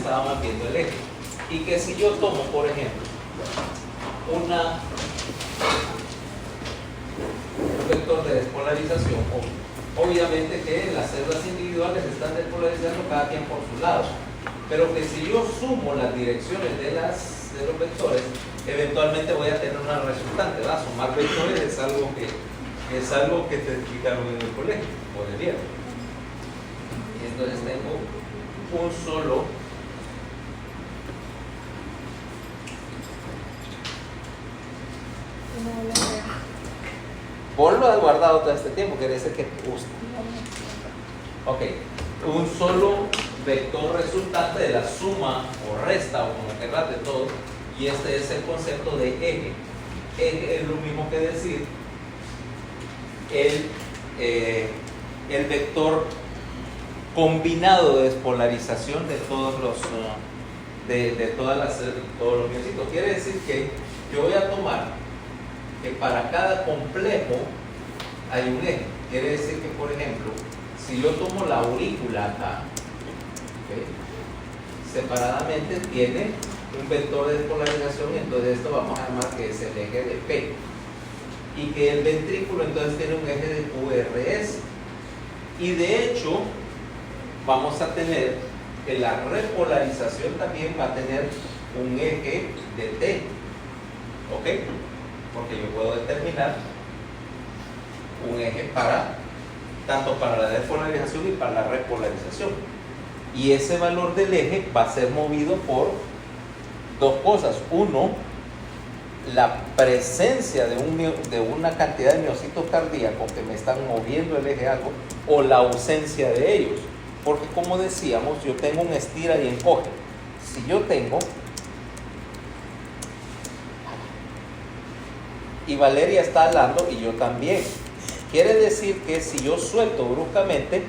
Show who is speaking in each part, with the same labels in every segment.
Speaker 1: estábamos viendo el eje. Y que si yo tomo, por ejemplo, un vector de despolarización, obviamente que las células individuales están despolarizando cada quien por su lado, pero que si yo sumo las direcciones de los vectores, eventualmente voy a tener una resultante, ¿verdad? Sumar vectores es algo que te explicaron en el colegio, o de viejo. Y entonces tengo un solo vos lo has guardado todo este tiempo, quiere decir que te gusta. Ok, un solo vector resultante de la suma o resta, o como querrás, de todo, y este es el concepto de eje. Eje es lo mismo que decir el vector combinado de despolarización de todos los todos los miocitos. Quiere decir que yo voy a tomar que para cada complejo hay un eje. Quiere decir que, por ejemplo, si yo tomo la aurícula acá, ¿okay?, separadamente tiene un vector de despolarización, entonces esto vamos a llamar que es el eje de P. Y que el ventrículo entonces tiene un eje de QRS. Y de hecho, vamos a tener que la repolarización también va a tener un eje de T. ¿Ok? Porque yo puedo determinar un eje tanto para la despolarización y para la repolarización. Y ese valor del eje va a ser movido por dos cosas. Uno, la presencia de una cantidad de miocitos cardíacos que me están moviendo el eje algo, o la ausencia de ellos. Porque, como decíamos, yo tengo un estira y encoge. Si yo tengo, y Valeria está hablando y yo también, quiere decir que si yo suelto bruscamente,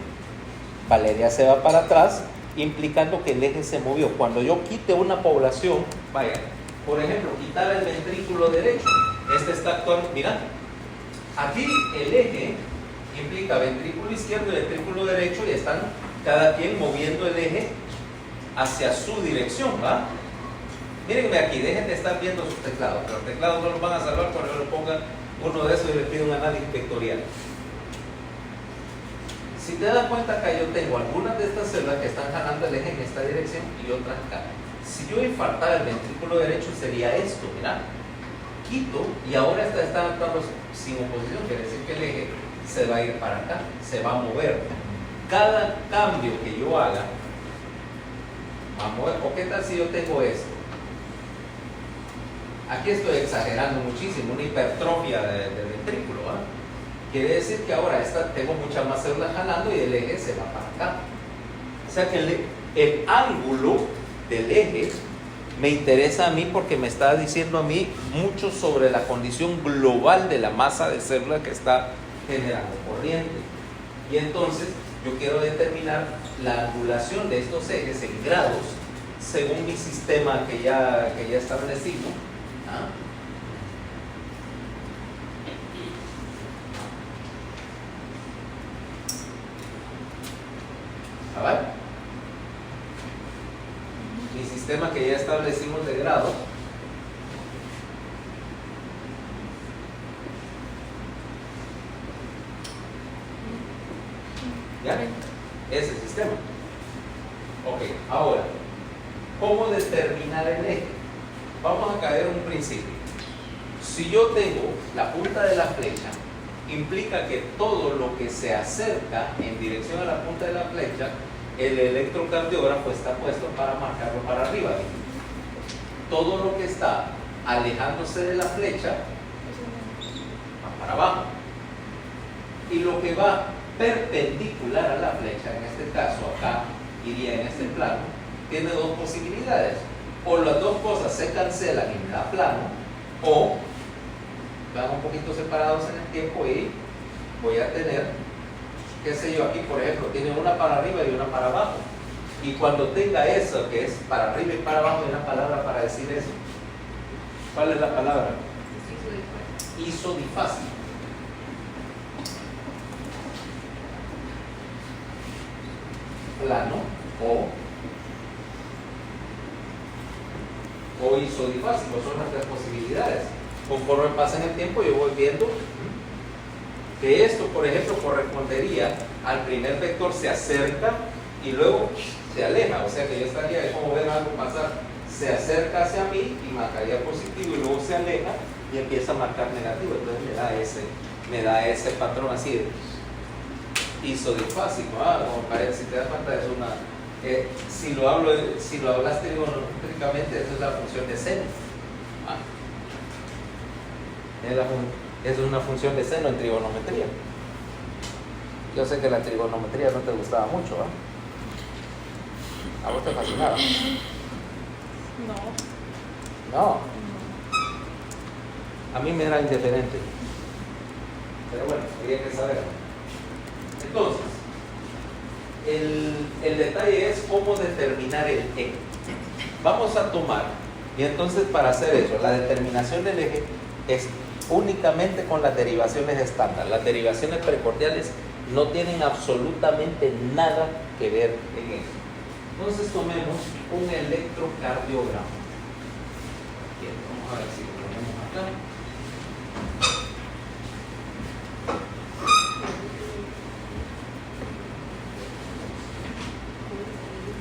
Speaker 1: Valeria se va para atrás, implicando que el eje se movió. Cuando yo quite una población, vaya, por ejemplo, quitar el ventrículo derecho, este está actuando, mira, aquí el eje implica ventrículo izquierdo y ventrículo derecho, y están cada quien moviendo el eje hacia su dirección, ¿va? Mírenme aquí, dejen de estar viendo sus teclados, pero los teclados no los van a salvar cuando yo le ponga uno de esos y le pido un análisis vectorial. Si te das cuenta, acá yo tengo algunas de estas células que están jalando el eje en esta dirección y otras acá. Si yo infartara el ventrículo derecho, sería esto, mira, quito, y ahora está actuando sin oposición, quiere decir que el eje se va a ir para acá, se va a mover. Cada cambio que yo haga va a mover. ¿O qué tal si yo tengo esto? Aquí estoy exagerando muchísimo, una hipertrofia del ventrículo, ¿eh? Quiere decir que ahora tengo muchas más células jalando y el eje se va para acá. O sea que el ángulo del eje me interesa a mí porque me está diciendo a mí mucho sobre la condición global de la masa de células que está generando corriente. Y entonces yo quiero determinar la angulación de estos ejes en grados según mi sistema que ya establecimos. ¿Ah? ¿A ver? Mi sistema que ya establecimos de grados. ¿Ya? Ese sistema. Ok, ahora, ¿cómo determinar el eje? Vamos a caer en un principio. Si yo tengo la punta de la flecha, implica que todo lo que se acerca en dirección a la punta de la flecha, el electrocardiógrafo está puesto para marcarlo para arriba. Todo lo que está alejándose de la flecha va para abajo. Y lo que va perpendicular a la flecha, en este caso acá, iría en este plano, tiene dos posibilidades. O las dos cosas se cancelan y me da plano, o van un poquito separados en el tiempo y voy a tener, qué sé yo, aquí por ejemplo tiene una para arriba y una para abajo, y cuando tenga eso que es para arriba y para abajo, hay una palabra para decir eso. ¿Cuál es la palabra? Isodifásico. Plano o o isodifásico, son las tres posibilidades. Conforme pasa en el tiempo, yo voy viendo que esto, por ejemplo, correspondería al primer vector, se acerca y luego se aleja, o sea que yo estaría, es como ver algo pasar, se acerca hacia mí y marcaría positivo y luego se aleja y empieza a marcar negativo, entonces me da ese patrón así isodifásico. Como parece, si te das cuenta, es una si lo hablas trigonométricamente, esa es la función de seno. Es una función de seno en trigonometría. Yo sé que la trigonometría no te gustaba mucho, ¿ah? ¿A vos te fascinaba? No. A mí me era indiferente. Pero bueno, había que saber. Entonces, el detalle es cómo determinar el eje. Vamos a tomar, y entonces para hacer eso, la determinación del eje es únicamente con las derivaciones estándar. Las derivaciones precordiales no tienen absolutamente nada que ver en eso. Entonces tomemos un electrocardiograma. Bien, vamos a ver si lo ponemos acá.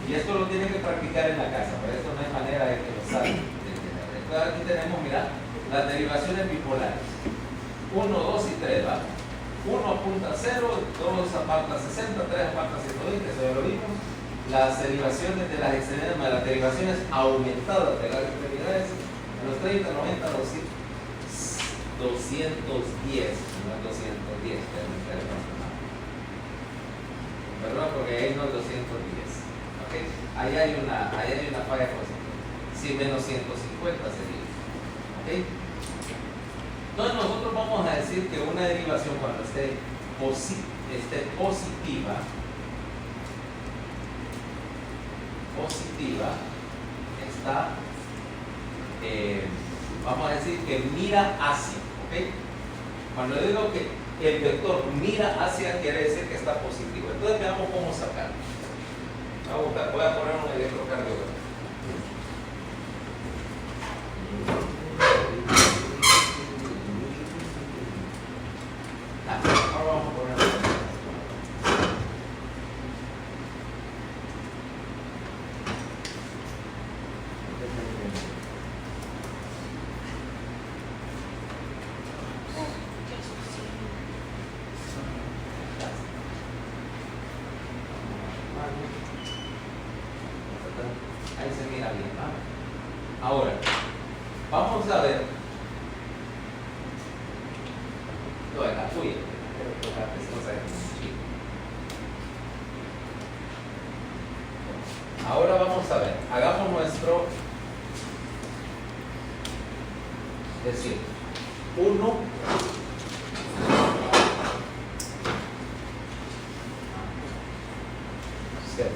Speaker 1: Y esto lo tienen que practicar en la casa, por eso no hay manera de que lo salgan. Entonces aquí tenemos, mira, las derivaciones bipolares. 1, 2 y 3, ¿va? 1 apunta a 0, 2 apunta a 60, 3 apunta a 120, eso ya lo vimos. Las derivaciones de las extremidades, las derivaciones aumentadas de las extremidades, los 30, 90, 210, no es 210, perdón, porque ahí no es 210. ¿Okay? Ahí hay una falla positiva. Sí, menos 150 sería. ¿Okay? Entonces nosotros vamos a decir que una derivación cuando esté positiva está, vamos a decir que mira hacia, ¿ok? Cuando yo digo que el vector mira hacia, quiere decir que está positivo. Entonces veamos cómo sacarlo. Voy a poner un electrocardiograma. Ahora vamos a poner ahí se mira bien, ¿no? Ahora, vamos a ver. No, es la tuya. Ahora vamos a ver. Hagamos nuestro. Es decir, 1. 0.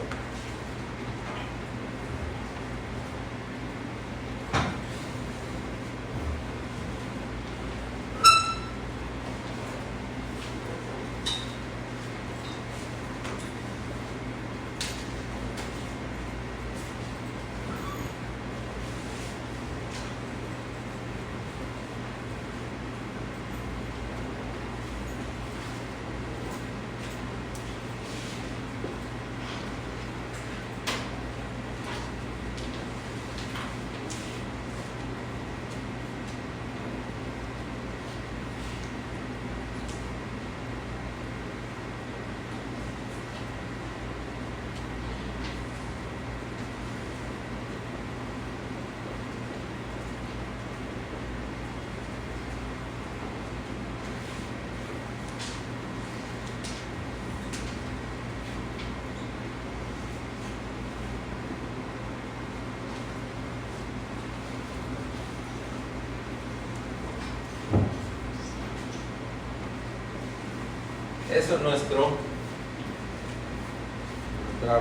Speaker 1: Eso es nuestra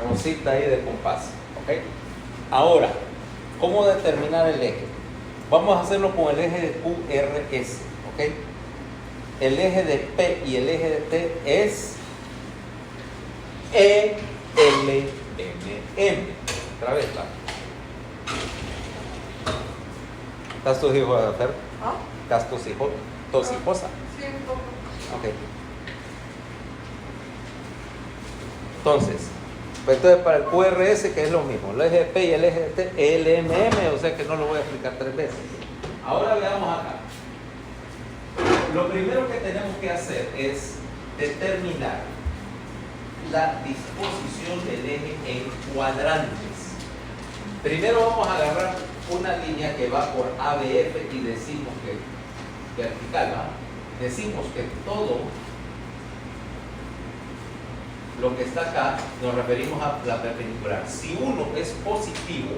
Speaker 1: rosita ahí de compás. ¿Ok? Ahora, ¿cómo determinar el eje? Vamos a hacerlo con el eje de QRS. ¿Ok? El eje de P y el eje de T es ELMM. Otra vez, ¿va? ¿Estás tus hijos, Fer?
Speaker 2: ¿Ah?
Speaker 1: ¿Estás tus hijos? ¿Tus esposa?
Speaker 2: Sí, un poco.
Speaker 1: Ok. Entonces, pues entonces para el QRS, que es lo mismo, el eje P y el eje T, LMM, o sea que no lo voy a explicar 3 veces. Ahora veamos acá. Lo primero que tenemos que hacer es determinar la disposición del eje en cuadrantes. Primero vamos a agarrar una línea que va por ABF y decimos que vertical, ¿va? Decimos que todo lo que está acá nos referimos a la perpendicular. Si uno es positivo,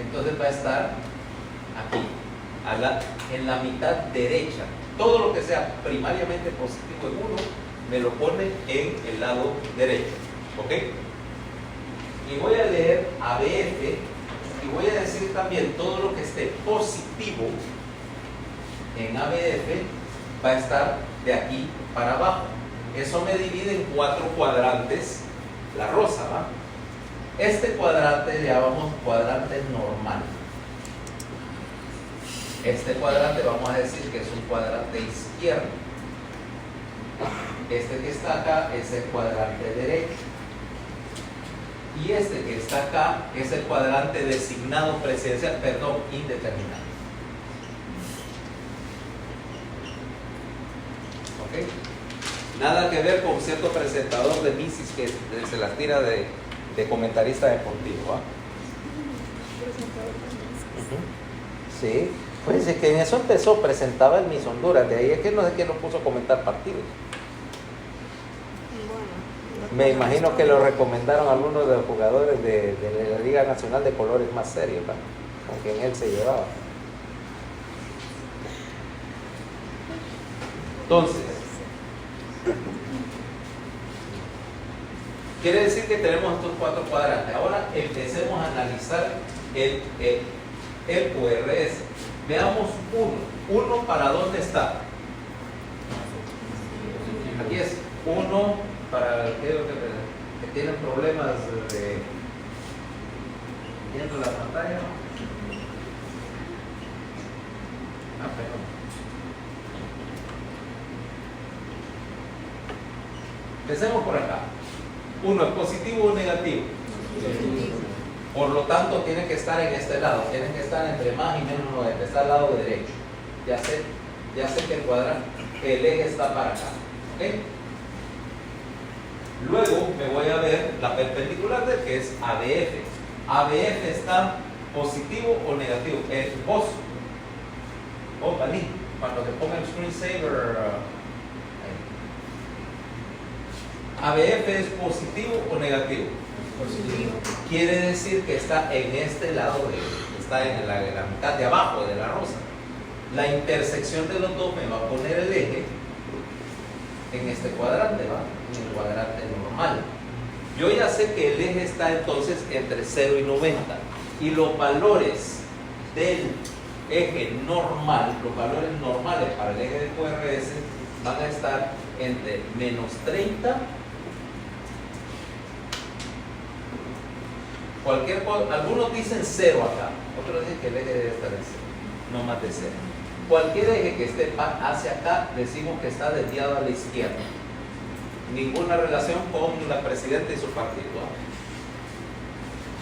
Speaker 1: entonces va a estar aquí, en la mitad derecha. Todo lo que sea primariamente positivo en uno, me lo pone en el lado derecho. ¿Ok? Y voy a leer ABF y voy a decir también todo lo que esté positivo en ABF va a estar de aquí para abajo. Eso me divide en 4 cuadrantes, la rosa, ¿va? Este cuadrante le llamamos cuadrante normal. Este cuadrante vamos a decir que es un cuadrante izquierdo. Este que está acá es el cuadrante derecho. Y este que está acá es el cuadrante designado presidencial, perdón, indeterminado. ¿Ok? Nada que ver con cierto presentador de Mises que se las tira de comentarista deportivo, ¿va? Sí, pues es que en eso empezó, presentaba el Miss Honduras, de ahí es que no sé quién lo puso a comentar partidos. Me imagino que lo recomendaron algunos de los jugadores de la Liga Nacional de colores más serios, ¿va? Con quien él se llevaba. Entonces, quiere decir que tenemos estos 4 cuadrantes. Ahora empecemos a analizar el QRS. Veamos uno para dónde está. Aquí es 1 para aquellos que tienen problemas de viendo la pantalla. Perdón. Empecemos por acá. 1 es positivo o negativo. Por lo tanto, tiene que estar en este lado. Tiene que estar entre más y menos 90. Está al lado derecho. Ya sé que el cuadrante, el eje está para acá. ¿Okay? Luego me voy a ver la perpendicular de que es ABF. ABF está positivo o negativo. Vos, Valí, cuando te ponga el screensaver. ABF es positivo o negativo. Positivo. Quiere decir que está en este lado, está en la mitad de abajo de la rosa. La intersección de los dos me va a poner el eje en este cuadrante, ¿va? En el cuadrante normal. Yo ya sé que el eje está entonces entre 0 y 90. Y los valores del eje normal, los valores normales para el eje de QRS van a estar entre menos 30. Algunos dicen 0 acá, otros dicen que el eje debe estar en 0, no más de 0. Cualquier eje que esté hacia acá, decimos que está desviado a la izquierda. Ninguna relación con la presidenta y su partido.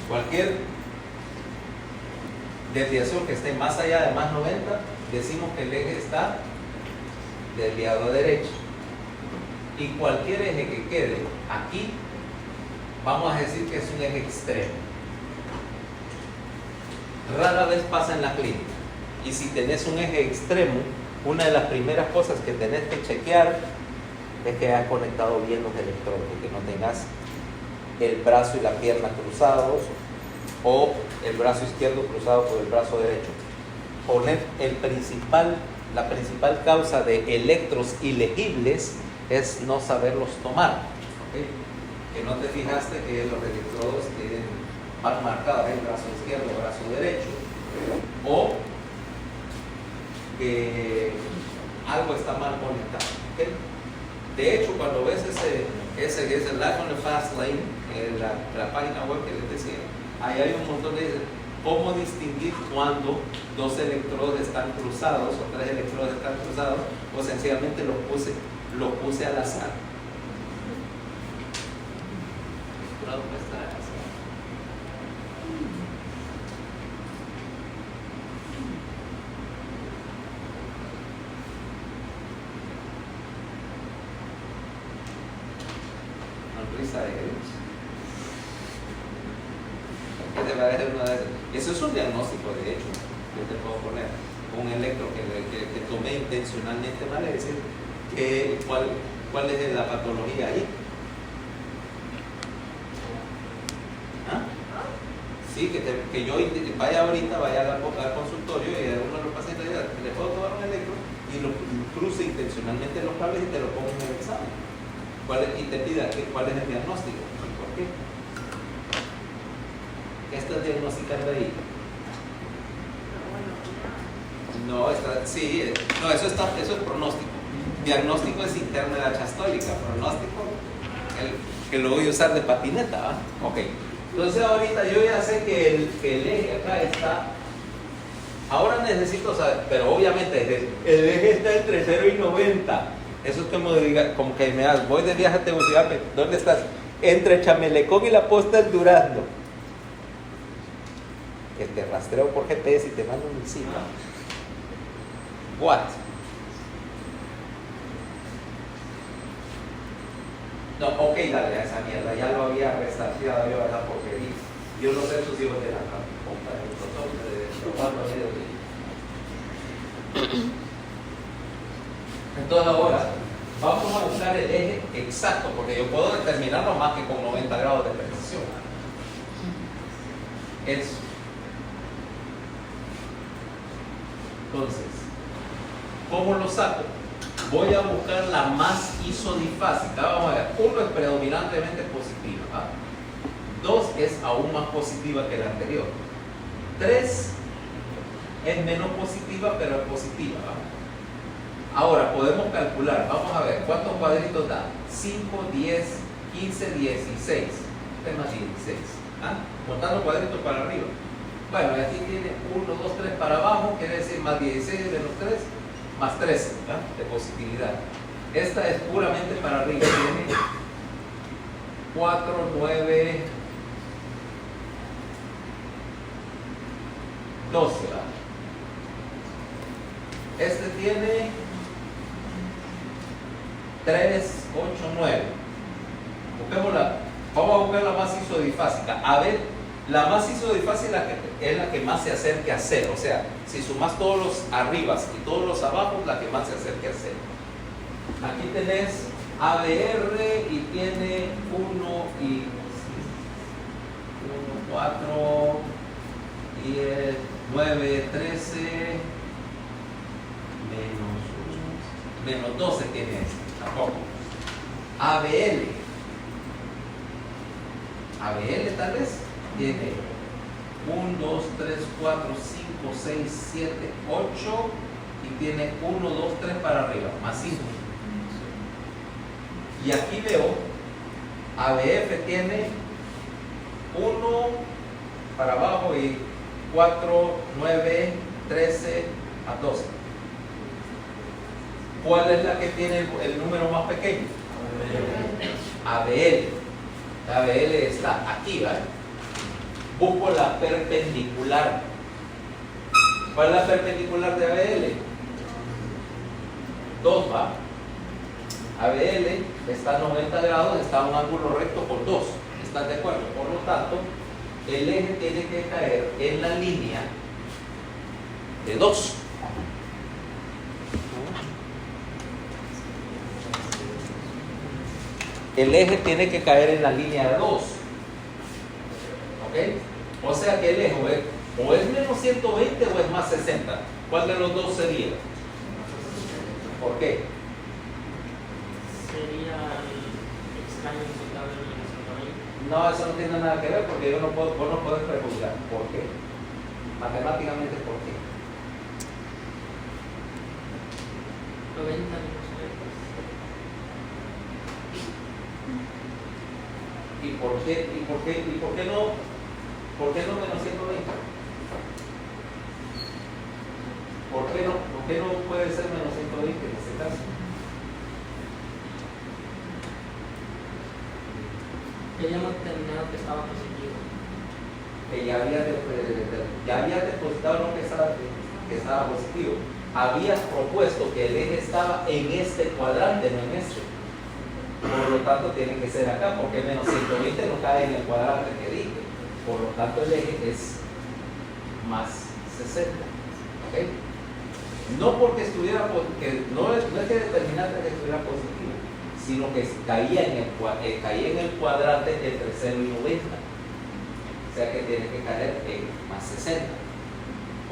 Speaker 1: Cualquier desviación que esté más allá de más 90, decimos que el eje está desviado a derecha. Y cualquier eje que quede aquí, vamos a decir que es un eje extremo. Rara vez pasa en la clínica. Y si tenés un eje extremo, una de las primeras cosas que tenés que chequear es que hayas conectado bien los electrodos, que no tengas el brazo y la pierna cruzados o el brazo izquierdo cruzado por el brazo derecho. Poner la principal causa de electros ilegibles es no saberlos tomar. ¿Okay? Que no te fijaste que los electrodos van marcados el brazo izquierdo o brazo derecho, o que algo está mal conectado. ¿Okay? De hecho, cuando ves ese Life on the Fast Lane, la página web que les decía, ahí hay un montón de cómo distinguir cuando dos electrodos están cruzados o tres electrodos están cruzados, o sencillamente lo puse al azar. Sonrisa de Grinch. ¿Qué te parece una de esas? Eso es un diagnóstico, de hecho, yo te puedo poner un electro que tomé intencionalmente mal, es decir, cuál es la patología ahí. ¿Ah? Sí, que yo vaya ahorita, vaya al consultorio y a uno de los pacientes le puedo tomar un electro y lo cruce intencionalmente los cables y te lo pongo en el examen. Y te pida cuál es el diagnóstico. ¿Por qué? ¿Qué estás diagnosticando ahí? No, eso es pronóstico. Diagnóstico es interna de la chastólica. Pronóstico, que lo voy a usar de patineta. ¿Va? Ok. Entonces ahorita yo ya sé que el eje acá está. Ahora necesito saber, pero obviamente el eje está entre 0 y 90. Eso es como que me das, voy de viaje a Tegucigalpa, ¿dónde estás? Entre Chamelecón y la Posta del Durazno. Que te rastreo por GPS y te mando un misil. What? No, ok, dale a esa mierda, ya lo había restarteado yo a la porquería. Yo no sé sus hijos de la compa del doctor de Entonces ahora vamos a buscar el eje exacto, porque yo puedo determinarlo más que con 90 grados de precisión. Eso. Entonces, ¿cómo lo saco? Voy a buscar la más isodifásica. Vamos a ver, 1 es predominantemente positiva, ¿va? 2 es aún más positiva que la anterior. 3 es menos positiva, pero es positiva, ¿va? Ahora podemos calcular, vamos a ver, ¿cuántos cuadritos da? 5, 10, 15, 16. Este es más 16. ¿Ah? Contando cuadritos para arriba. Bueno, aquí tiene 1, 2, 3 para abajo, quiere decir más 16 menos 3, más 13, ¿verdad? De positividad. Esta es puramente para arriba, tiene 4, 9, 12, ¿verdad? Este tiene 3, 8, 9. Busquémosla. Vamos a buscar la más isodifásica. A ver, la más isodifácica es la que más se acerque a 0. O sea, si sumas todos los arribas y todos los abajos, la que más se acerque a 0. Aquí tenés ABR y tiene 1 y 1, 4, 10, 9, 13, menos 12 tiene este. Tampoco. ABL tal vez tiene 1, 2, 3, 4, 5, 6, 7, 8 y tiene 1, 2, 3 para arriba, más 5. Y aquí veo ABF tiene 1 para abajo y 4, 9, 13 a 12. ¿Cuál es la que tiene el número más pequeño? ABL. ABL está aquí, ¿vale? Busco la perpendicular. ¿Cuál es la perpendicular de ABL? 2, ¿va? ABL está a 90 grados, está a un ángulo recto por 2. ¿Estás de acuerdo? Por lo tanto, el eje tiene que caer en la línea de 2. El eje tiene que caer en la línea de 2. ¿Ok? O sea que el eje o es menos 120 o es más 60. ¿Cuál de los dos sería? ¿Por qué?
Speaker 2: Sería el extraño insultable de menos 120.
Speaker 1: No, eso no tiene nada que ver porque vos no podés prejuzgar. ¿Por qué? Matemáticamente, ¿por qué?
Speaker 2: 90 menos 90.
Speaker 1: ¿Y por qué no menos 120? ¿Por qué no puede ser menos 120 en este caso?
Speaker 2: Ya habíamos determinado que estaba positivo.
Speaker 1: Que ya había depositado lo que estaba positivo. Habías propuesto que el eje estaba en este cuadrante, no en este. Por lo tanto, tiene que ser acá, porque menos 120 no cae en el cuadrante que dije. Por lo tanto, el eje es más 60. ¿Ok? No porque estuviera, no es que determinante que estuviera positivo, sino que caía en el cuadrante entre 0 y 90. O sea que tiene que caer en más 60.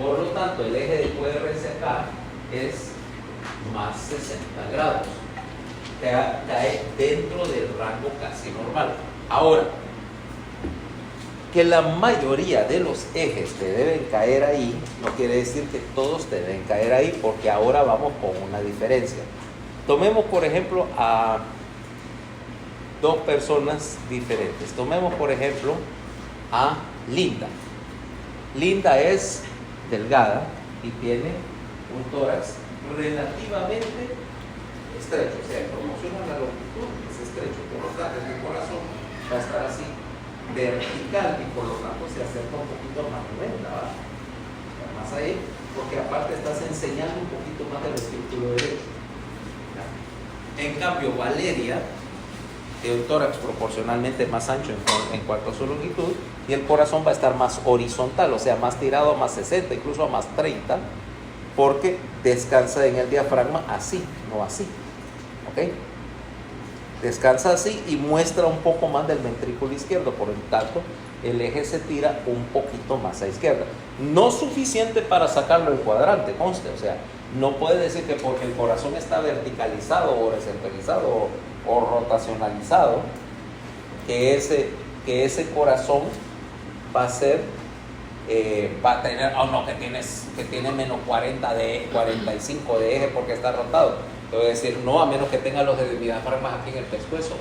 Speaker 1: Por lo tanto, el eje de QRS acá es más 60 grados. Cae dentro del rango casi normal. Ahora, que la mayoría de los ejes te deben caer ahí, no quiere decir que todos te deben caer ahí, porque ahora vamos con una diferencia. Tomemos, por ejemplo, a dos personas diferentes. Tomemos, por ejemplo, a Linda. Linda es delgada y tiene un tórax relativamente estrecho, o sea, en proporción a la longitud es estrecho, por lo tanto el corazón va a estar así vertical y por lo tanto se acerca un poquito más 90, ¿va? Más ahí, porque aparte estás enseñando un poquito más del círculo derecho. ¿Ya? En cambio, Valeria tiene un tórax proporcionalmente más ancho en cuanto a su longitud y el corazón va a estar más horizontal, o sea, más tirado a más 60, incluso a más 30, porque descansa en el diafragma así, no así. ¿Ok? Descansa así y muestra un poco más del ventrículo izquierdo, por lo tanto el eje se tira un poquito más a izquierda. No suficiente para sacarlo del cuadrante, conste, o sea, no puede decir que porque el corazón está verticalizado o descentralizado o rotacionalizado, que ese corazón va a ser, va a tener, no, que tiene menos 40 de 45 de eje porque está rotado. Te voy a decir, no, a menos que tenga los diafragmas aquí en el pescuezo,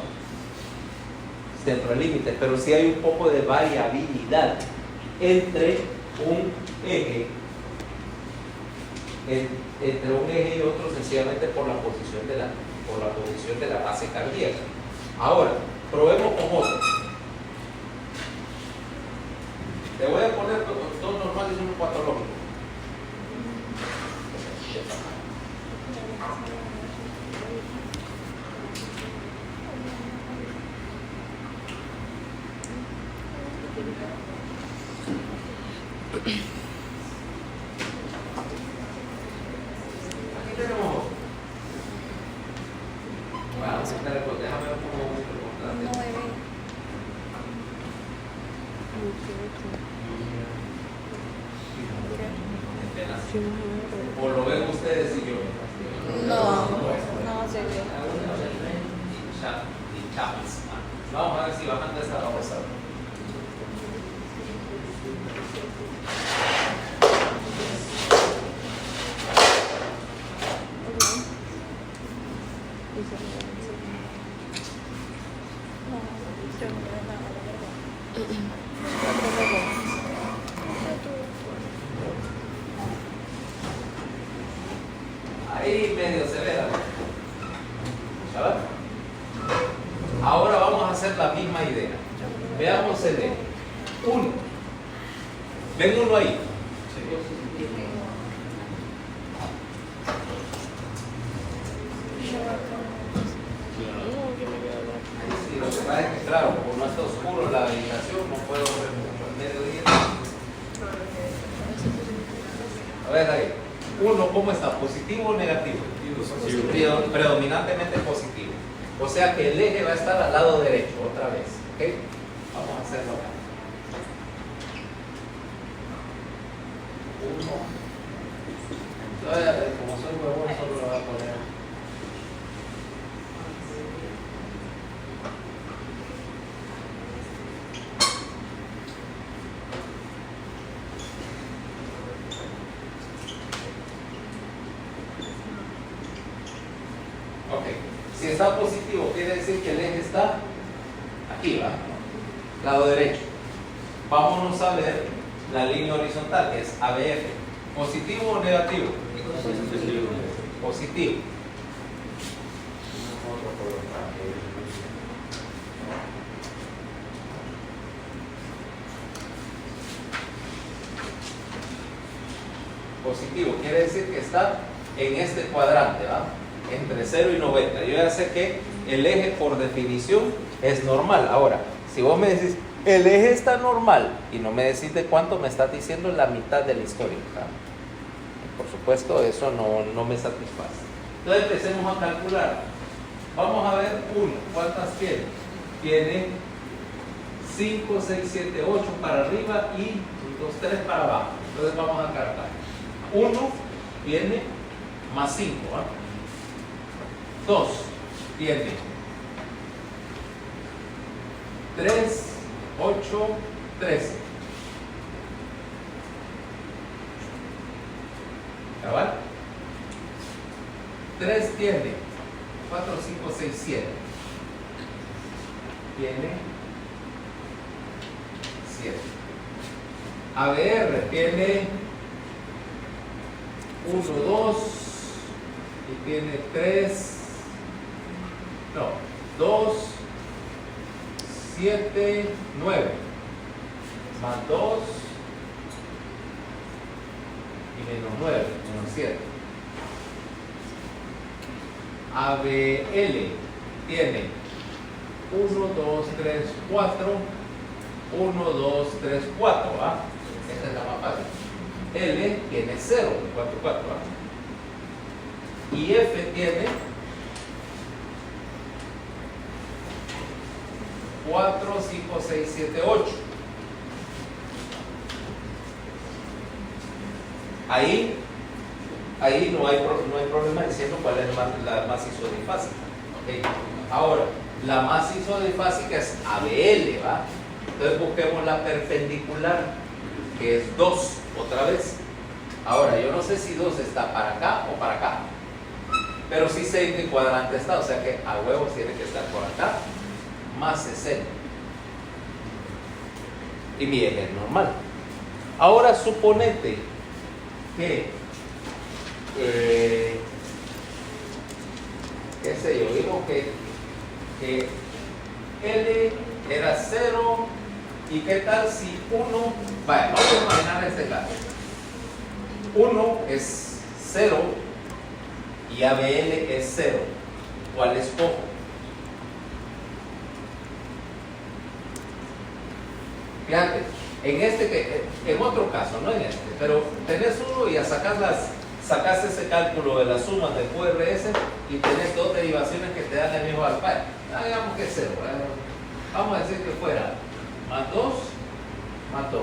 Speaker 1: dentro del límite, pero sí hay un poco de variabilidad entre un eje y otro, sencillamente por la posición de la base cardíaca. Ahora, probemos con otro. Te voy a poner dos normales y uno patológico. Aquí tenemos otro. Bueno, déjame ver cómo vamos a encontrar. ¿O lo ven ustedes y yo?
Speaker 3: No se ve.
Speaker 1: Y chapas. Vamos a ver si bajando esta vamos a ver. Ahí medio severa. ¿Sabes? Ahora vamos a hacer la misma idea. Veamos el eje. Uno. ¿Ven uno ahí? Sí, lo que pasa es que, claro, como no está oscuro la habitación, no puedo ver mucho al mediodía. A ver ahí. Uno, ¿cómo está? ¿Positivo o negativo? Predominantemente positivo. O sea que el eje va a estar al lado derecho, otra vez. ¿Ok? Vamos a hacerlo acá. Uno. Entonces, como soy huevón, solo lo voy a poner. Ok, si está positivo, quiere decir que el eje está aquí, ¿va? Lado derecho. Vámonos a ver la línea horizontal, que es ABF. ¿Positivo o negativo? Positivo. Positivo quiere decir que está en este cuadrante, ¿va? Entre 0 y 90. Yo ya sé que el eje por definición es normal. Ahora, si vos me decís, el eje está normal y no me decís de cuánto, me estás diciendo la mitad de la historia, ¿va? Por supuesto, eso no me satisface. Entonces empecemos a calcular. Vamos a ver 1. ¿Cuántas tiene? Tiene 5, 6, 7, 8 para arriba y 2, 3 para abajo. Entonces vamos a calcular. 1 tiene más 5. 2 tiene 3, 8, 13. ¿Cabal? 3 tiene 4, 5, 6, 7. Tiene 7. ABR tiene 1, 2 y tiene 3, no, 2, 7, 9, más 2 y menos 9, menos 7. ABL tiene 1, 2, 3, 4, 1, 2, 3, 4, ¿va? Esta es la más fácil. L tiene 0, 4, 4, ¿va? Y F tiene 4, 5, 6, 7, 8. Ahí no hay problema diciendo cuál es la macizo difásica. ¿Okay? Ahora, la macizo difásica es ABL, ¿va? Entonces busquemos la perpendicular, que es 2, otra vez. Ahora, yo no sé si 2 está para acá o para acá, pero sí sé en qué cuadrante está, o sea que a huevos tiene que estar por acá, más 60. Y mi eje es normal. Ahora suponete que qué sé yo, digo que L era 0 y qué tal si 1, vaya, vamos a imaginar este caso, 1 es 0 y ABL es 0, ¿cuál escojo? Fíjate, en otro caso, no en este, pero tenés uno y ya sacas ese cálculo de las sumas del QRS y tenés dos derivaciones que te dan el mismo alfa. Digamos que es 0. Vamos a decir que fuera más 2, más 2.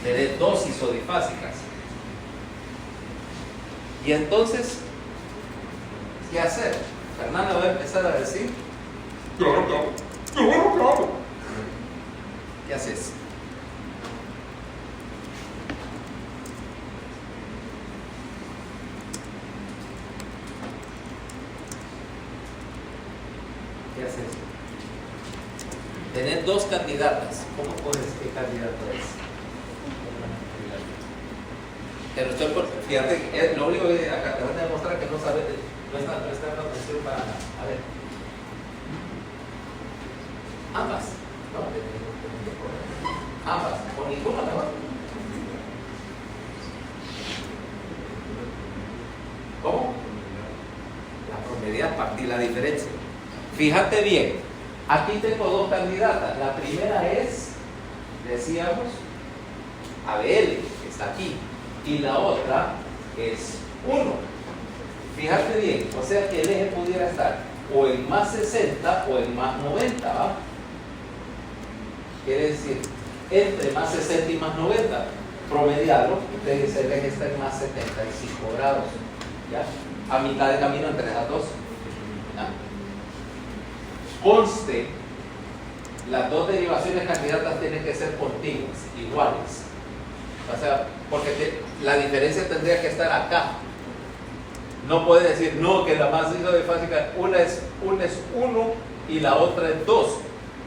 Speaker 1: Tenés dos isodifásicas. Y entonces, ¿qué hacer? Fernanda va a empezar a decir. ¿Qué haces? ¿Qué haces? Tenés dos candidatas. ¿Cómo puedes qué candidato es? Pero fíjate, lo único que acá te van a demostrar que no sabes, no está dando atención para nada. A ver. Ambas. No, ambas. O ninguna, ¿verdad? ¿Cómo? La promedial partir la diferencia. Fíjate bien, aquí tengo dos candidatas. La primera es, decíamos, ABL, que está aquí. Y la otra es 1. Fíjate bien, o sea que el eje pudiera estar o en más 60 o en más 90, ¿va? Quiere decir, entre más 60 y más 90, promediarlo, entonces el eje está en más 75 grados, ¿ya? A mitad de camino entre esas dos. ¿Ya? Conste, las dos derivaciones candidatas tienen que ser contiguas, iguales. O sea, porque la diferencia tendría que estar acá. No puede decir, no, que la más isodifásica, una es 1 y la otra es 2.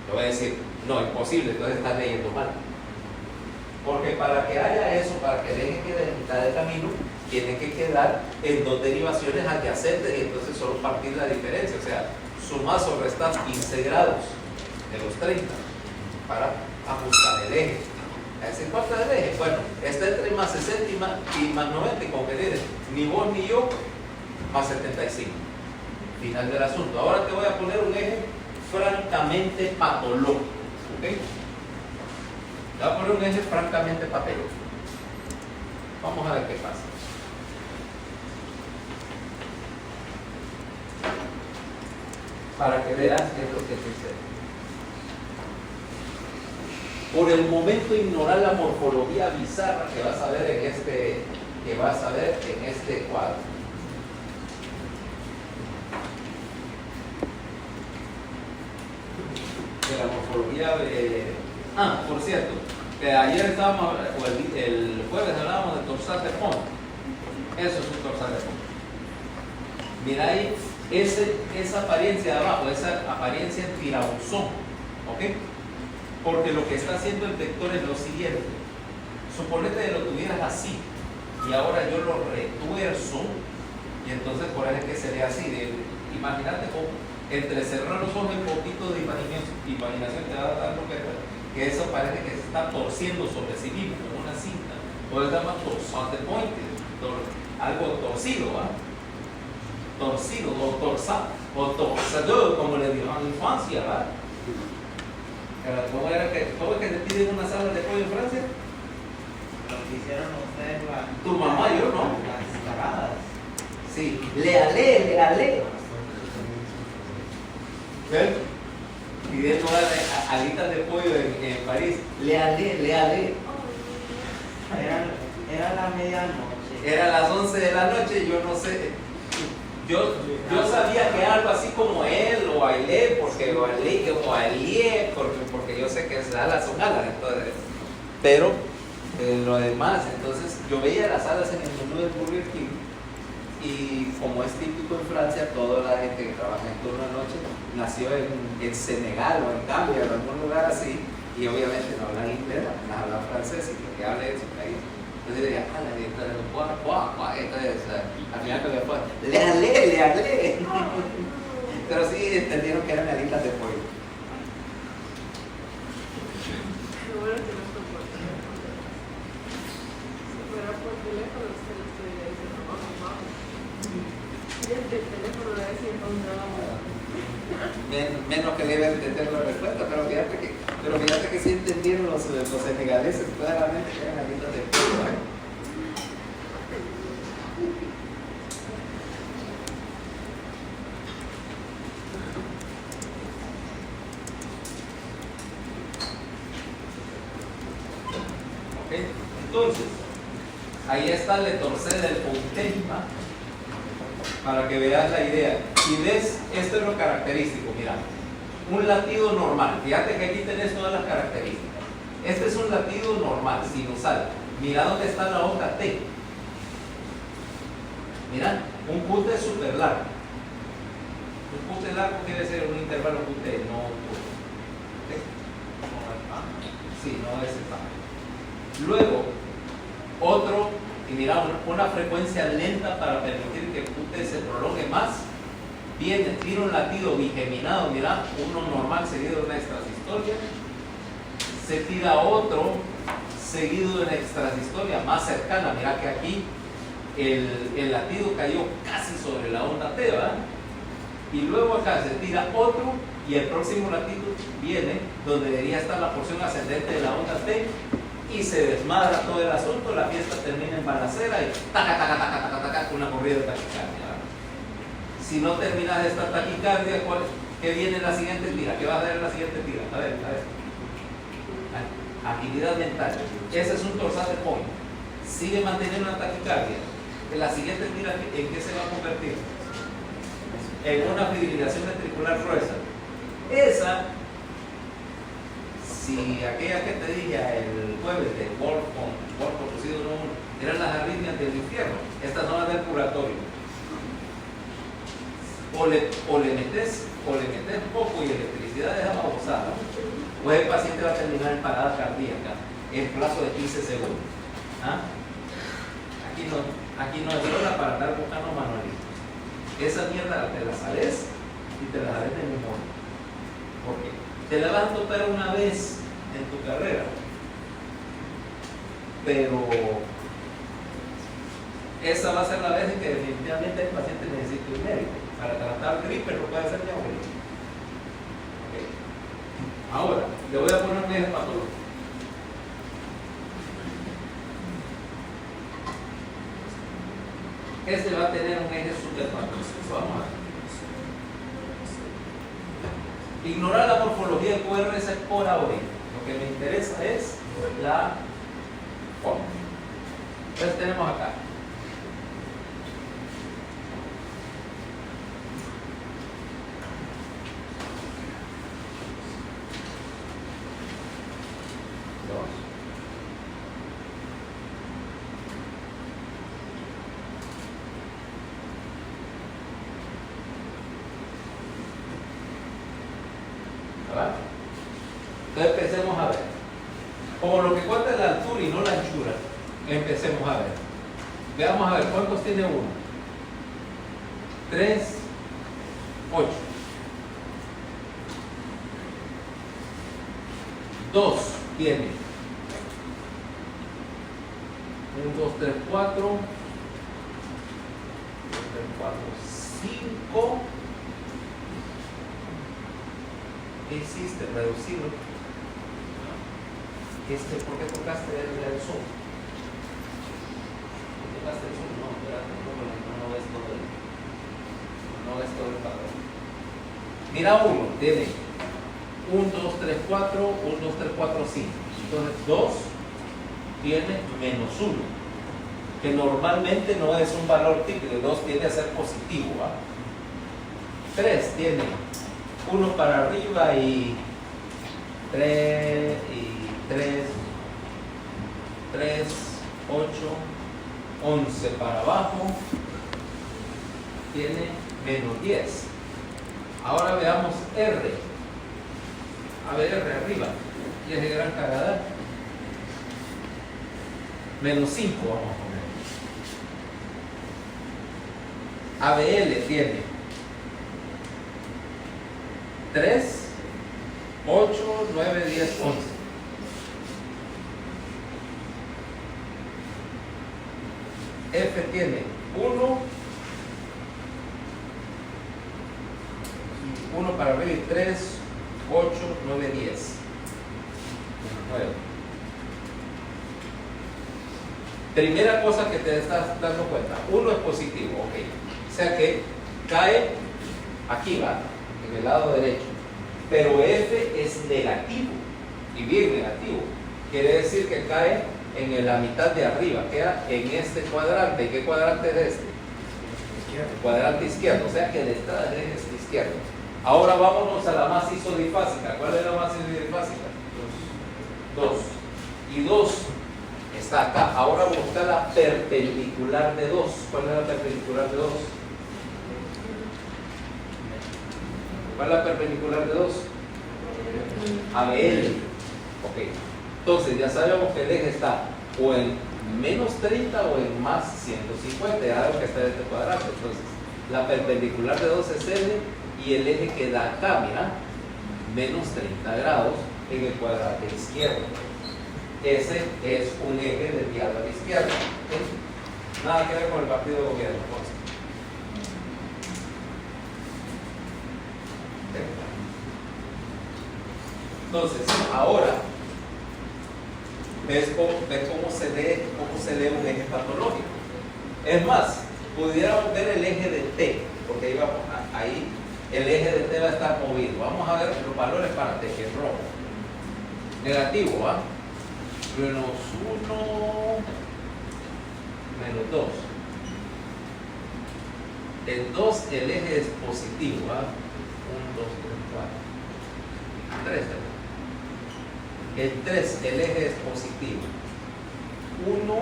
Speaker 1: Le voy a decir, no, imposible, entonces estás leyendo mal. Porque para que haya eso, para que el eje quede en mitad del camino, tiene que quedar en dos derivaciones adyacentes y entonces solo partir la diferencia, o sea, sumar o restar 15 grados de los 30 para ajustar el eje. ¿Se importa del eje? Bueno, está entre más 60 y más 90 y con que dices, ni vos ni yo, más 75. Final del asunto. Ahora te voy a poner un eje francamente patológico. ¿Ok? Te voy a poner un eje francamente patológico. Vamos a ver qué pasa. Para que veas qué es lo que sucede. Por el momento ignorar la morfología bizarra que vas a ver en este cuadro. De la morfología por cierto, que ayer estábamos, o el jueves hablábamos de torsal de fondo. Eso es un torsal de fondo. Mira ahí, esa apariencia de abajo, esa apariencia en tirabuzón, ¿ok? Porque lo que está haciendo el vector es lo siguiente. Suponete que lo tuvieras así, y ahora yo lo retuerzo, y entonces por ahí es que se ve así. Imagínate cómo entre cerrar los ojos un poquito de imaginación te va a dar que eso parece que se está torciendo sobre sí mismo, como una cinta. O se llama torsal de pointe, algo torcido, ¿va? Torcido, o torsado, como le dijeron en la infancia, ¿va? ¿Cómo es que te piden una sala de pollo en Francia?
Speaker 4: Lo que hicieron ustedes,
Speaker 1: Tu mamá, yo no.
Speaker 4: Las paradas.
Speaker 1: Sí, le. ¿Ves? Pidiendo alitas de pollo en París. Le ale.
Speaker 4: Era la medianoche.
Speaker 1: Era las 11 de la noche, yo no sé. Yo sabía que era algo así como él o Ailé, porque yo sé que es alas son alas, entonces. Pero lo demás, entonces yo veía las alas en el menú del Burger King y como es típico en Francia, toda la gente que trabaja en turno de noche nació en Senegal o en Gambia o en algún lugar así y obviamente no hablan inglés, no hablan francés y lo que habla es su país. Entonces yo decía, entonces al final que después, le hablé. Pero sí entendieron que eran alitas de pollo.
Speaker 5: Lo bueno es que no está por teléfono. Si fuera por teléfono, usted lo estuviera diciendo, mamá. Y desde el teléfono le decía,
Speaker 1: Menos que le iba a entender la respuesta, pero fíjate que sí entendieron los senegaleses claramente que eran alitas de pollo. Entonces, ahí está el torcer del punteima para que veas la idea. Si ves, esto es lo característico, mira, un latido normal. Fíjate que aquí tenés todas las características. Este es un latido normal, sinusal. Mira dónde está la onda T. Mira, un punte súper largo. Un punte largo quiere ser un intervalo punte, no un punte. Sí, no es el pan. Luego, otro, y mira, una frecuencia lenta para permitir que el punte se prolongue más. Tira un latido bigeminado, mira, uno normal seguido de una extrasistolia. Se tira otro seguido de una extrasistolia más cercana. Mira que aquí el latido cayó casi sobre la onda T, ¿verdad? Y luego acá se tira otro y el próximo latido viene donde debería estar la porción ascendente de la onda T y se desmadra todo el asunto, la fiesta termina en balacera y taca, una corrida de taquicardia. Si no terminas esta taquicardia, ¿qué viene en la siguiente tira? ¿Qué vas a ver en la siguiente tira? A ver. Agilidad mental. Ese es un torsal de pollo. Sigue manteniendo una taquicardia. En la siguiente tira, ¿en qué se va a convertir? En una fibrilación ventricular gruesa. Esa, si aquella que te dije el jueves de Wolf producido no, eran las arritmias del infierno, estas son las del purgatorio. O le metes poco y electricidad deja babosada, o el paciente va a terminar en parada cardíaca en plazo de 15 segundos. ¿Ah? Aquí no. Aquí no hay hora para andar buscando manualito. Esa mierda te la sales y te la sales de memoria. ¿Por qué? Te la vas a topar una vez en tu carrera, pero esa va a ser la vez en que definitivamente el paciente necesita un médico. Para tratar gripe lo puede hacer ya ahorita. Okay. Ahora, le voy a poner un eje patológico. Este va a tener un eje superpatológico. Vamos a ver. Ignorar la morfología del QRS por ahora. Lo que me interesa es la forma. Entonces tenemos acá. Entonces empecemos a ver. Como lo que cuenta es la altura y no la anchura, empecemos a ver. Veamos a ver, ¿cuántos tiene uno? 3, 8. 2 tiene 1, 2, 3, 4. 2, 3, 4, 5. ¿Qué hiciste? Reducirlo. ¿Por qué tocaste el zoom? ¿Por qué tocaste el zoom? No, espérate, no ves todo el padrón. Mira uno, tiene 1, 2, 3, 4, 1, 2, 3, 4, 5. Entonces 2 tiene menos 1, que normalmente no es un valor típico, 2 tiende a ser positivo. 3 tiene 1 para arriba y 3, 8, 11 para abajo, tiene menos 10. Ahora veamos R. A ver, R arriba. Y es gran cagada. Menos 5 vamos a poner. ABL tiene 3, 8, 9, 10, 11. F tiene 1 para arriba y 3, 8, 9, 10. 9. Primera cosa que te estás dando cuenta, 1 es positivo, ok. O sea que cae aquí, va, en el lado derecho. Pero F es negativo, y bien negativo. Quiere decir que cae en la mitad de arriba, queda en este cuadrante. ¿Qué cuadrante es este? El cuadrante izquierdo, o sea que detrás de este izquierdo. Ahora vámonos a la más isodifásica. ¿Cuál es la más isodifásica? 2. Y 2 está acá. Ahora busca la perpendicular de 2. ¿Cuál es la perpendicular de 2? ¿Cuál es la perpendicular de 2? ABL. Ok. Entonces ya sabemos que el eje está o en menos 30 o en más 150, ya lo que está en este cuadrante. Entonces la perpendicular de 2 es L y el eje que da acá, mira, menos 30 grados en el cuadrante izquierdo. Ese es un eje desviado a la izquierda. ¿Sí? Nada que ver con el partido de gobierno. Entonces, ahora ves cómo se lee un eje patológico. Es más, pudiéramos ver el eje de T, porque ahí el eje de T va a estar movido. Vamos a ver los valores para T, que es rojo. Negativo, ¿va? Menos 1, menos 2. En 2 el eje es positivo, ¿va? 1, 2, 3, 4. 3 también. En 3 el eje es positivo. 1, 2,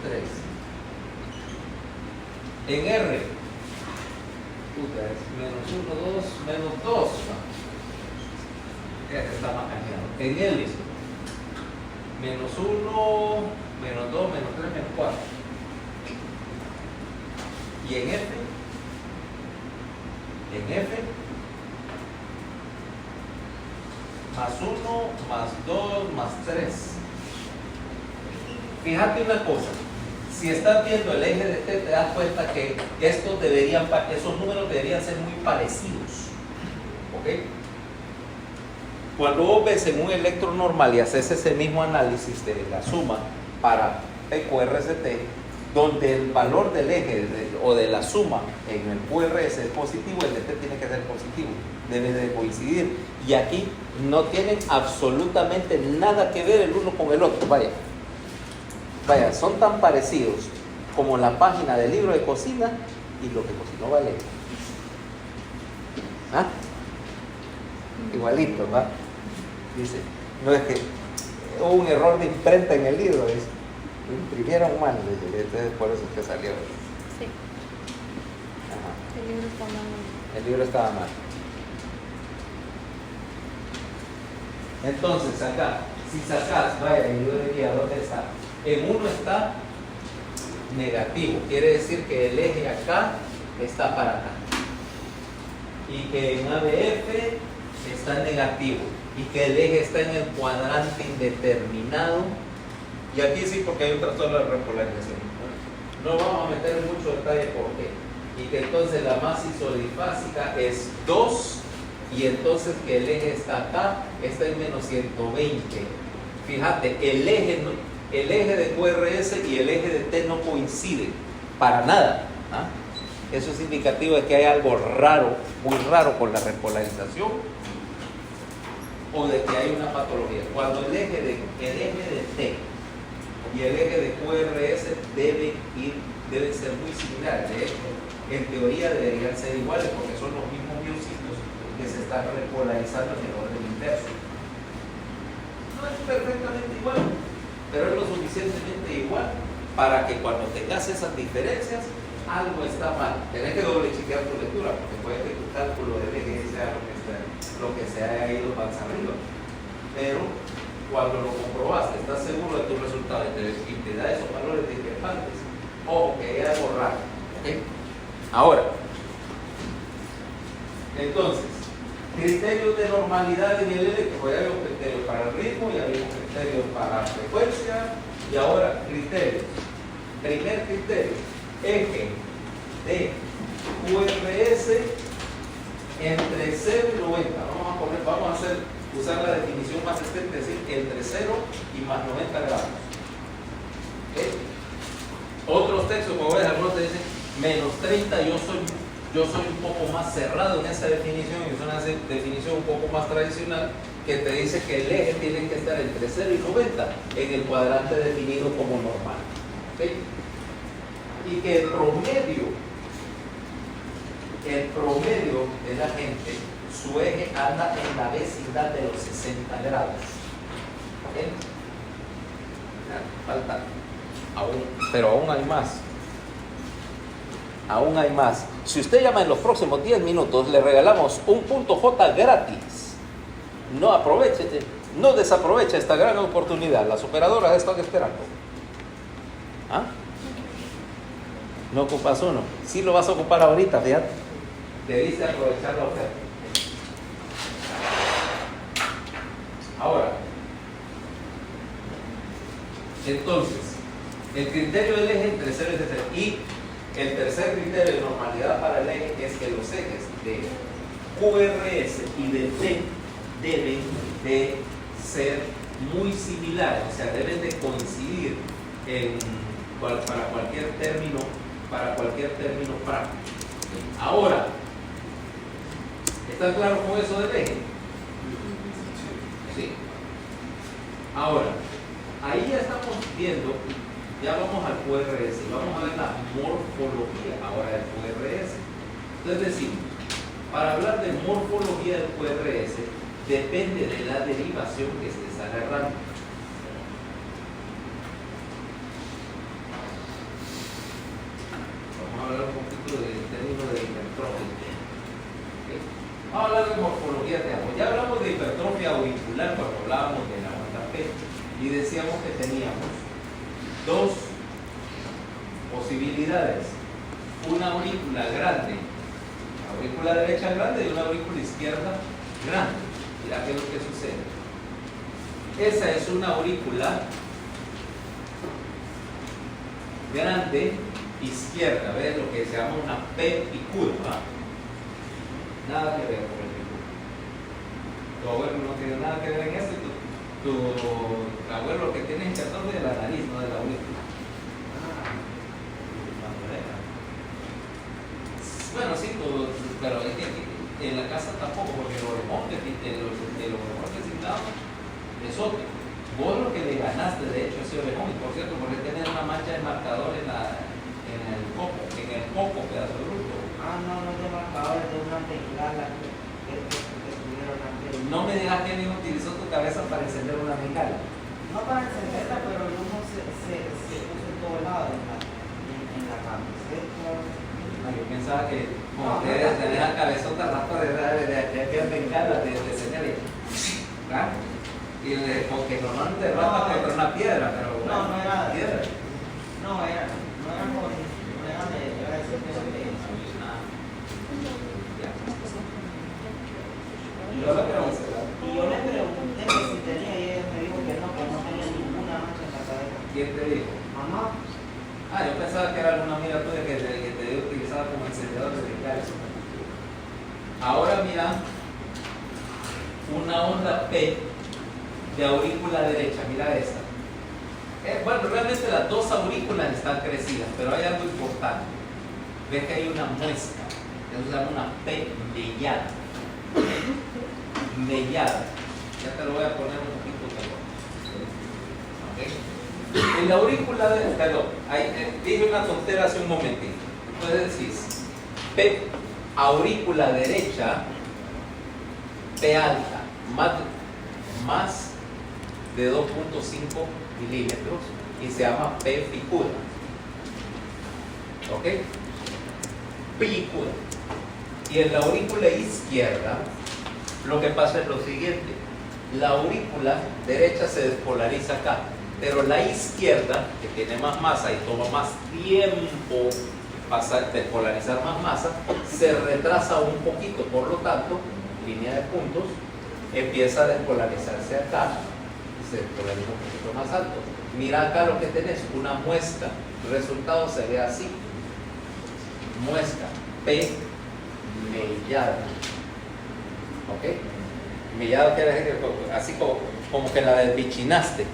Speaker 1: 3. En R, menos 1, 2, menos 2. Este está más cañado. En L, menos 1, menos 2, menos 3, menos 4. Y en F, más 1, más 2, más 3. Fíjate una cosa, si estás viendo el eje de T, te das cuenta que esos números deberían ser muy parecidos. ¿Ok? Cuando vos ves en un electro normal y haces ese mismo análisis de la suma para QRST, donde el valor del eje o de la suma en el QRS es positivo, el de T tiene que ser positivo, debe de coincidir. Y aquí no tienen absolutamente nada que ver el uno con el otro. Vaya, son tan parecidos como la página del libro de cocina y lo que cocinó Valeria. ¿Ah? Igualito, ¿va? Dice, no es que hubo un error de imprenta en el libro, dice. Lo imprimieron mal, entonces por eso es que salió.
Speaker 3: Sí,
Speaker 1: Ajá.
Speaker 3: el libro está mal.
Speaker 1: El libro estaba mal. Entonces acá, si sacas, vaya, el libro de guía, ¿dónde está? En uno está negativo, quiere decir que el eje acá está para acá. Y que en ABF está negativo. Y que el eje está en el cuadrante indeterminado. Y aquí sí, porque hay un trastorno de repolarización. No vamos a meter en mucho detalle por qué. Y que entonces la masa isodifásica es 2, y entonces que el eje está acá, está en menos 120. Fíjate, el eje de QRS y el eje de T no coinciden para nada. ¿Ah? Eso es indicativo de que hay algo raro, muy raro con la repolarización, o de que hay una patología. Cuando el eje de T y el eje de QRS deben ser muy similares. De hecho, en teoría deberían ser iguales porque son los mismos miocitos que se están repolarizando en el orden inverso. No es perfectamente igual, pero es lo suficientemente igual para que cuando tengas esas diferencias, algo está mal. Tenés que doble chequear tu lectura, porque puede que tu cálculo del eje sea lo que se haya ido más arriba. Pero cuando lo comprobaste, estás seguro de tu resultado y te da esos valores discrepantes, o que hay algo raro. ¿Okay? Ahora, entonces, criterios de normalidad de nivel eléctrico. Ya había un criterio para el ritmo, ya había un criterio para la frecuencia, y ahora criterios. Primer criterio, eje de QRS entre 0 y 90. Vamos a usar la definición más estricta, es decir, entre 0 y más 90 grados. ¿Okay? Otros textos, como ves, algunos te dicen menos 30. Yo soy un poco más cerrado en esa definición, y es una definición un poco más tradicional, que te dice que el eje tiene que estar entre 0 y 90 en el cuadrante definido como normal. ¿Okay? Y que el promedio de la gente, su eje anda en la vecindad de los 60 grados. ¿Okay? Falta aún, pero aún hay más. Aún hay más. Si usted llama en los próximos 10 minutos, le regalamos un punto J gratis. No desaproveche esta gran oportunidad. Las operadoras están esperando. ¿Ah? No ocupas uno. Sí lo vas a ocupar ahorita, fíjate. Debiste aprovechar la oferta. Ahora, entonces, el criterio del eje entre 0 y 60. Y el tercer criterio de normalidad para el eje es que los ejes de QRS y de T deben de ser muy similares, o sea, deben de coincidir para cualquier término práctico. Ahora, ¿está claro con eso del eje? Sí. Ahora, ahí ya estamos viendo, ya vamos al QRS y vamos a ver la morfología ahora del QRS. Entonces decimos, para hablar de morfología del QRS, depende de la derivación que estés agarrando. Vamos a hablar un poquito del término de hipertrofia. ¿Okay? Vamos a hablar de morfología de agua. Ya hablamos de hipertrofia auricular cuando hablábamos de la onda P y decíamos que teníamos dos posibilidades. una aurícula grande, la aurícula derecha grande y una aurícula izquierda grande. Mira qué es lo que sucede. Esa es una aurícula grande izquierda, ¿ves? Lo que se llama una P picuda, ¿va? Nada que ver con el picudo. Tu abuelo no tiene nada que ver en esto, tu abuelo lo que tiene es el de la nariz, no de la aurícula. Bueno, sí, pero es que en la casa tampoco, porque el orejón que citamos es otro. Vos lo que le ganaste, de hecho, ese orejón, y por cierto, porque tenés una mancha de marcador en el coco, pedazo de bruto.
Speaker 4: Ah, no de marcadores, de una bengala que tuvieron antes.
Speaker 1: No me digas que alguien utilizó tu cabeza para encender una bengala.
Speaker 4: No para encenderla, pero el humo se puso en todo lado, en la camiseta.
Speaker 1: Yo pensaba que como ustedes tenían la cabezota rato de aquella bengala de señal y porque normalmente rapa contra una piedra, pero
Speaker 4: No era
Speaker 1: piedra.
Speaker 4: No era de
Speaker 1: Yo lo pregunté.
Speaker 4: Y yo le pregunté que si tenía y ella me dijo que no tenía ninguna mancha en la cabeza.
Speaker 1: ¿Quién te dijo?
Speaker 4: Mamá.
Speaker 1: Ah, yo pensaba que era alguna amiga tuya que te utilizaba como encendedor de bengala. Ahora mira una onda P de aurícula derecha, mira esta. Bueno, realmente las dos aurículas están crecidas, pero hay algo importante. Ves que hay una muesca, eso se llama una P mellada. Mellada. Ya te lo voy a poner un poquito mejor. ¿Okay? En la aurícula de, perdón, dije una tontera hace un momentito. Entonces decís P aurícula derecha, P alta, más de 2.5 milímetros y se llama P picuda. ¿Ok? Picuda. Y en la aurícula izquierda, lo que pasa es lo siguiente: la aurícula derecha se despolariza acá, pero la izquierda, que tiene más masa y toma más tiempo despolarizar más masa, se retrasa un poquito, por lo tanto, línea de puntos, empieza a despolarizarse acá y se despolariza un poquito más alto. Mira acá lo que tenés, una muesca. El resultado se ve así: muesca P mellada. ¿Ok? Mellada quiere decir que así como que la desbichinaste,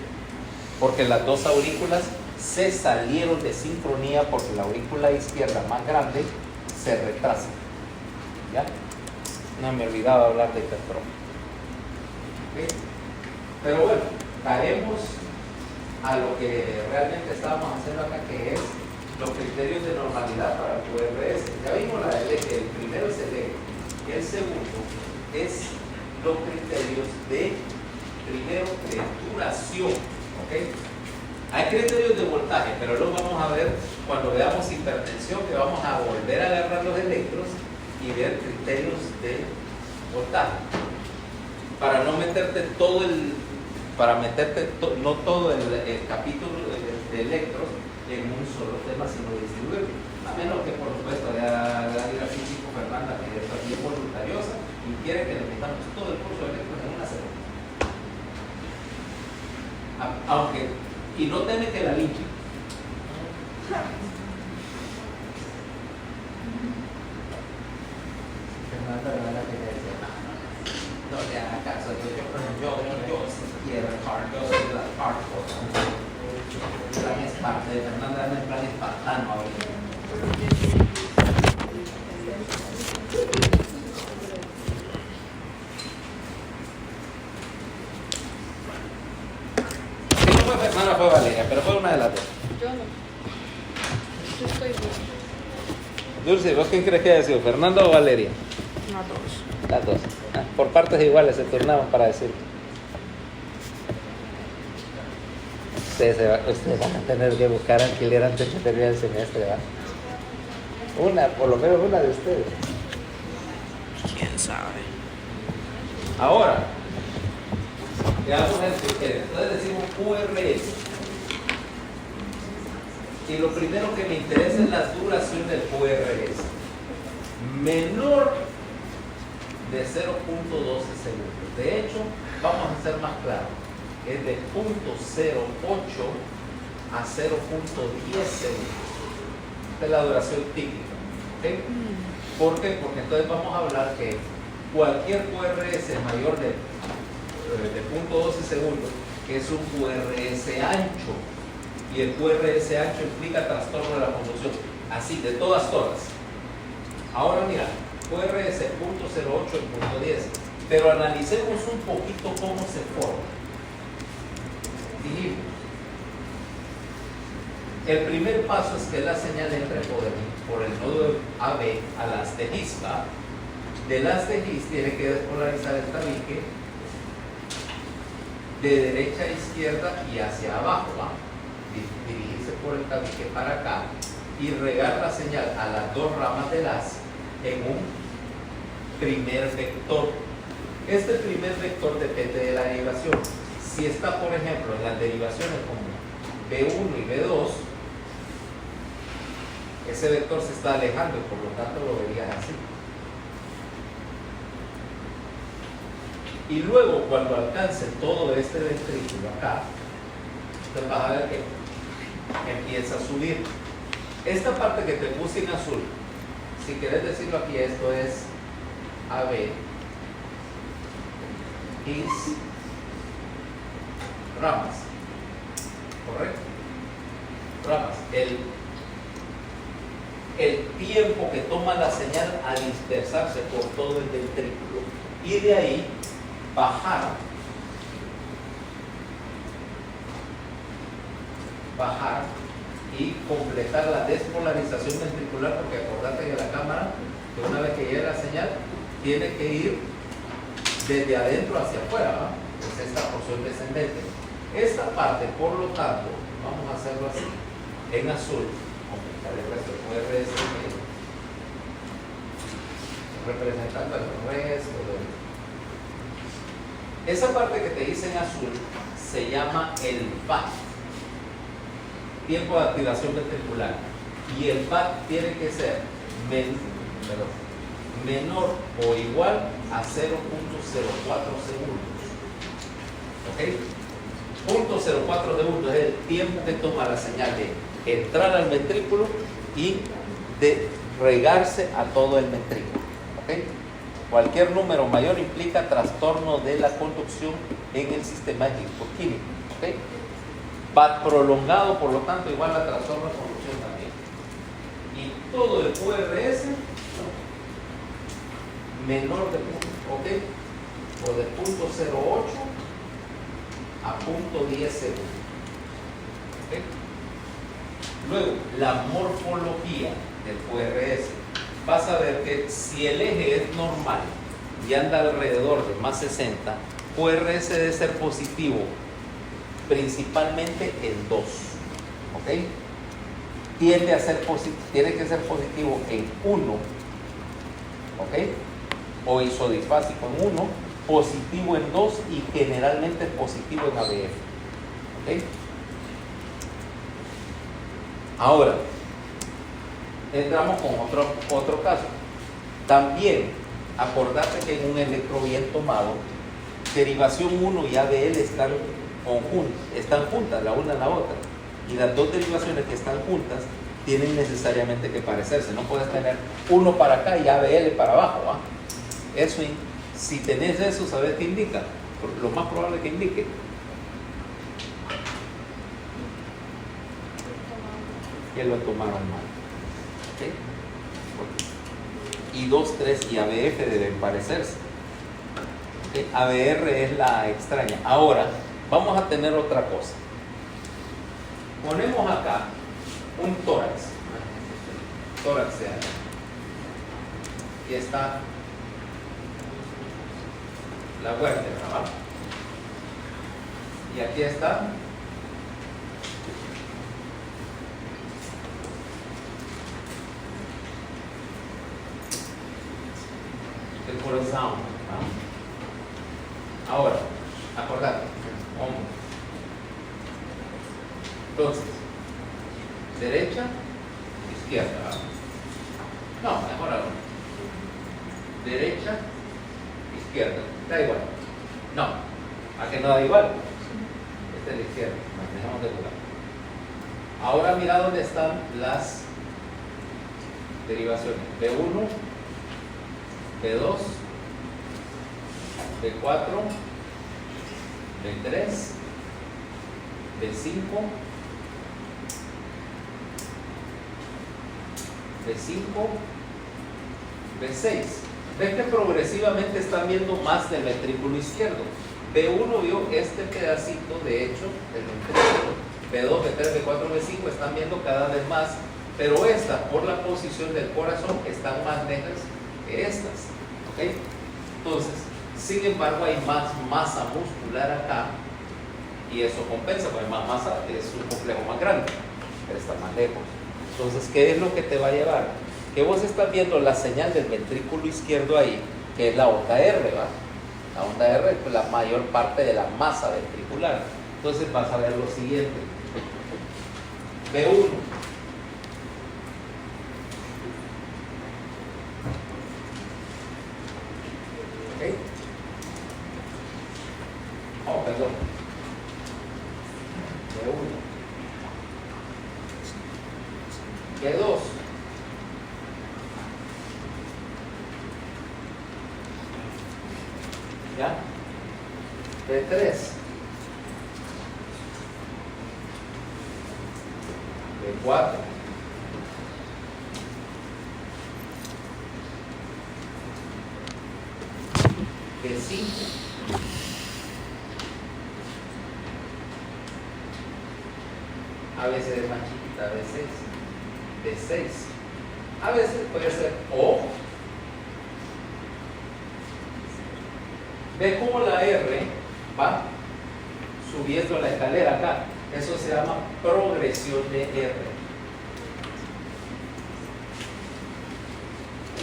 Speaker 1: porque las dos aurículas se salieron de sincronía porque la aurícula izquierda más grande se retrasa. ¿Ya? No me olvidaba hablar de hipertrofia. ¿Okay? Pero bueno, caemos a lo que realmente estábamos haciendo acá, que es los criterios de normalidad para el QRS. Ya vimos el primero es el eje, y el segundo es los criterios de, primero, de duración. ¿Okay? Hay criterios de voltaje, pero los vamos a ver cuando veamos hipertensión, que vamos a volver a agarrar los electros y ver criterios de voltaje. Para no meterte todo no todo el capítulo de electros en un solo tema, sino distribuirlo. A menos que, por supuesto, ya la físico Fernanda, que es bien voluntariosa y quiere que le metamos todo el curso de electros en una semana. Aunque, y no teme que la linche. Fernanda, la verdad que no le haga caso. Yo sí quiero el hard, yo soy la hardcore. El plan es parte de Fernanda, no es plan espartano ahorita. Si no fue Fernanda, fue Valeria, pero fue una de las dos.
Speaker 3: Yo no. Yo estoy bien.
Speaker 1: Dulce, ¿vos quién crees que haya sido, Fernanda o Valeria?
Speaker 3: Una dos.
Speaker 1: Las dos. Por partes iguales se turnaban para decir. Ustedes van a tener que buscar alquiler antes que termine el semestre, ¿verdad? Por lo menos una de ustedes.
Speaker 2: ¿Quién sabe?
Speaker 1: Ahora, veamos esto. Entonces decimos QRS. Y lo primero que me interesa es la duración del QRS. Menor de 0.12 segundos. De hecho, vamos a ser más claros. Es de 0.08 a 0.10 segundos. Esta es la duración típica. ¿Okay? ¿Por qué? Porque entonces vamos a hablar que cualquier QRS mayor de 0.12 segundos, que es un QRS ancho, y el QRS ancho implica trastorno de la conducción, así, de todas. Ahora mira, QRS 0.08 y 0.10, pero analicemos un poquito cómo se forma. Dijimos, el primer paso es que la señal entre por el nodo AB al haz de His, ¿va? Del haz de His tiene que despolarizar el tabique de derecha a izquierda y hacia abajo, ¿va? Dirigirse por el tabique para acá y regar la señal a las dos ramas del haz en un primer vector. Este primer vector depende de la derivación. Si está, por ejemplo, en las derivaciones como B1 y B2, ese vector se está alejando y por lo tanto lo verías así. Y luego, cuando alcance todo este ventrículo acá, te vas a ver que empieza a subir. Esta parte que te puse en azul, si quieres decirlo aquí, esto es AB, His, ramas, ¿correcto? Ramas. El tiempo que toma la señal a dispersarse por todo el ventrículo y de ahí bajar y completar la despolarización ventricular, porque acordate que la cámara, que una vez que llegue la señal, tiene que ir desde adentro hacia afuera, ¿va? Es esta porción descendente. Esta parte, por lo tanto, vamos a hacerlo así, en azul, completar el resto del QRS, representando el resto de... Esa parte que te hice en azul se llama el BAT, tiempo de activación ventricular, y el BAT tiene que ser menor o igual a 0.04 segundos. ¿Ok? 0.04 segundos es el tiempo que toma la señal de entrar al ventrículo y de regarse a todo el ventrículo. ¿Ok? Cualquier número mayor implica trastorno de la conducción en el sistema químico. ¿Ok? BAT prolongado, por lo tanto, igual a trastorno de conducción también. Y todo el QRS menor de o de 0.08 a 0.10 segundos. ¿Okay? Luego, la morfología del QRS. Vas a ver que si el eje es normal y anda alrededor de más 60, QRS debe ser positivo principalmente en 2. ¿Ok? Tiene que ser positivo en 1. ¿Ok? O isodisfásico en 1, positivo en 2 y generalmente positivo en ABF. ¿Ok? Ahora, entramos con otro caso. También, acordate que en un electro bien tomado, derivación 1 y ABL están juntas la una a la otra. Y las dos derivaciones que están juntas tienen necesariamente que parecerse. No puedes tener uno para acá y ABL para abajo, ¿va? Eso, si tenés eso, ¿sabes qué indica? Lo más probable que indique que lo tomaron mal. ¿Okay? Y 2, 3 y ABF deben parecerse. ¿Okay? ABR es la extraña. Ahora, vamos a tener otra cosa. Ponemos acá un tórax. Tórax de acá. Y está la vértebra, ¿va? Y aquí está el corazón, ¿va? Ahora, acordate, hombro. Entonces, derecha, izquierda. ¿Verdad? No, mejor ahora. Derecha, izquierda. Da igual. No, ¿a que no da igual? Esta es la izquierda, nos dejamos de jugar. Ahora mira dónde están las derivaciones. B1, B2, B4, B3, B5, B5, B6. Ves que progresivamente están viendo más del ventrículo izquierdo. B1 vio este pedacito, de hecho, del ventrículo. B2, B3, B4, B5 están viendo cada vez más, pero estas, por la posición del corazón, están más lejos que estas. ¿Ok? Entonces, sin embargo, hay más masa muscular acá y eso compensa, porque más masa es un complejo más grande, pero está más lejos. Entonces, ¿qué es lo que te va a llevar? Que vos estás viendo la señal del ventrículo izquierdo ahí, que es la onda R, ¿va? La onda R es la mayor parte de la masa ventricular. Entonces vas a ver lo siguiente. B1. ¿Ok? Oh, perdón. B1. B2. ¿Ya? B3. B4. B5. A veces es más chiquita, a veces B6. A veces puede ser O. Ve cómo la R va subiendo la escalera acá. Eso se llama progresión de R.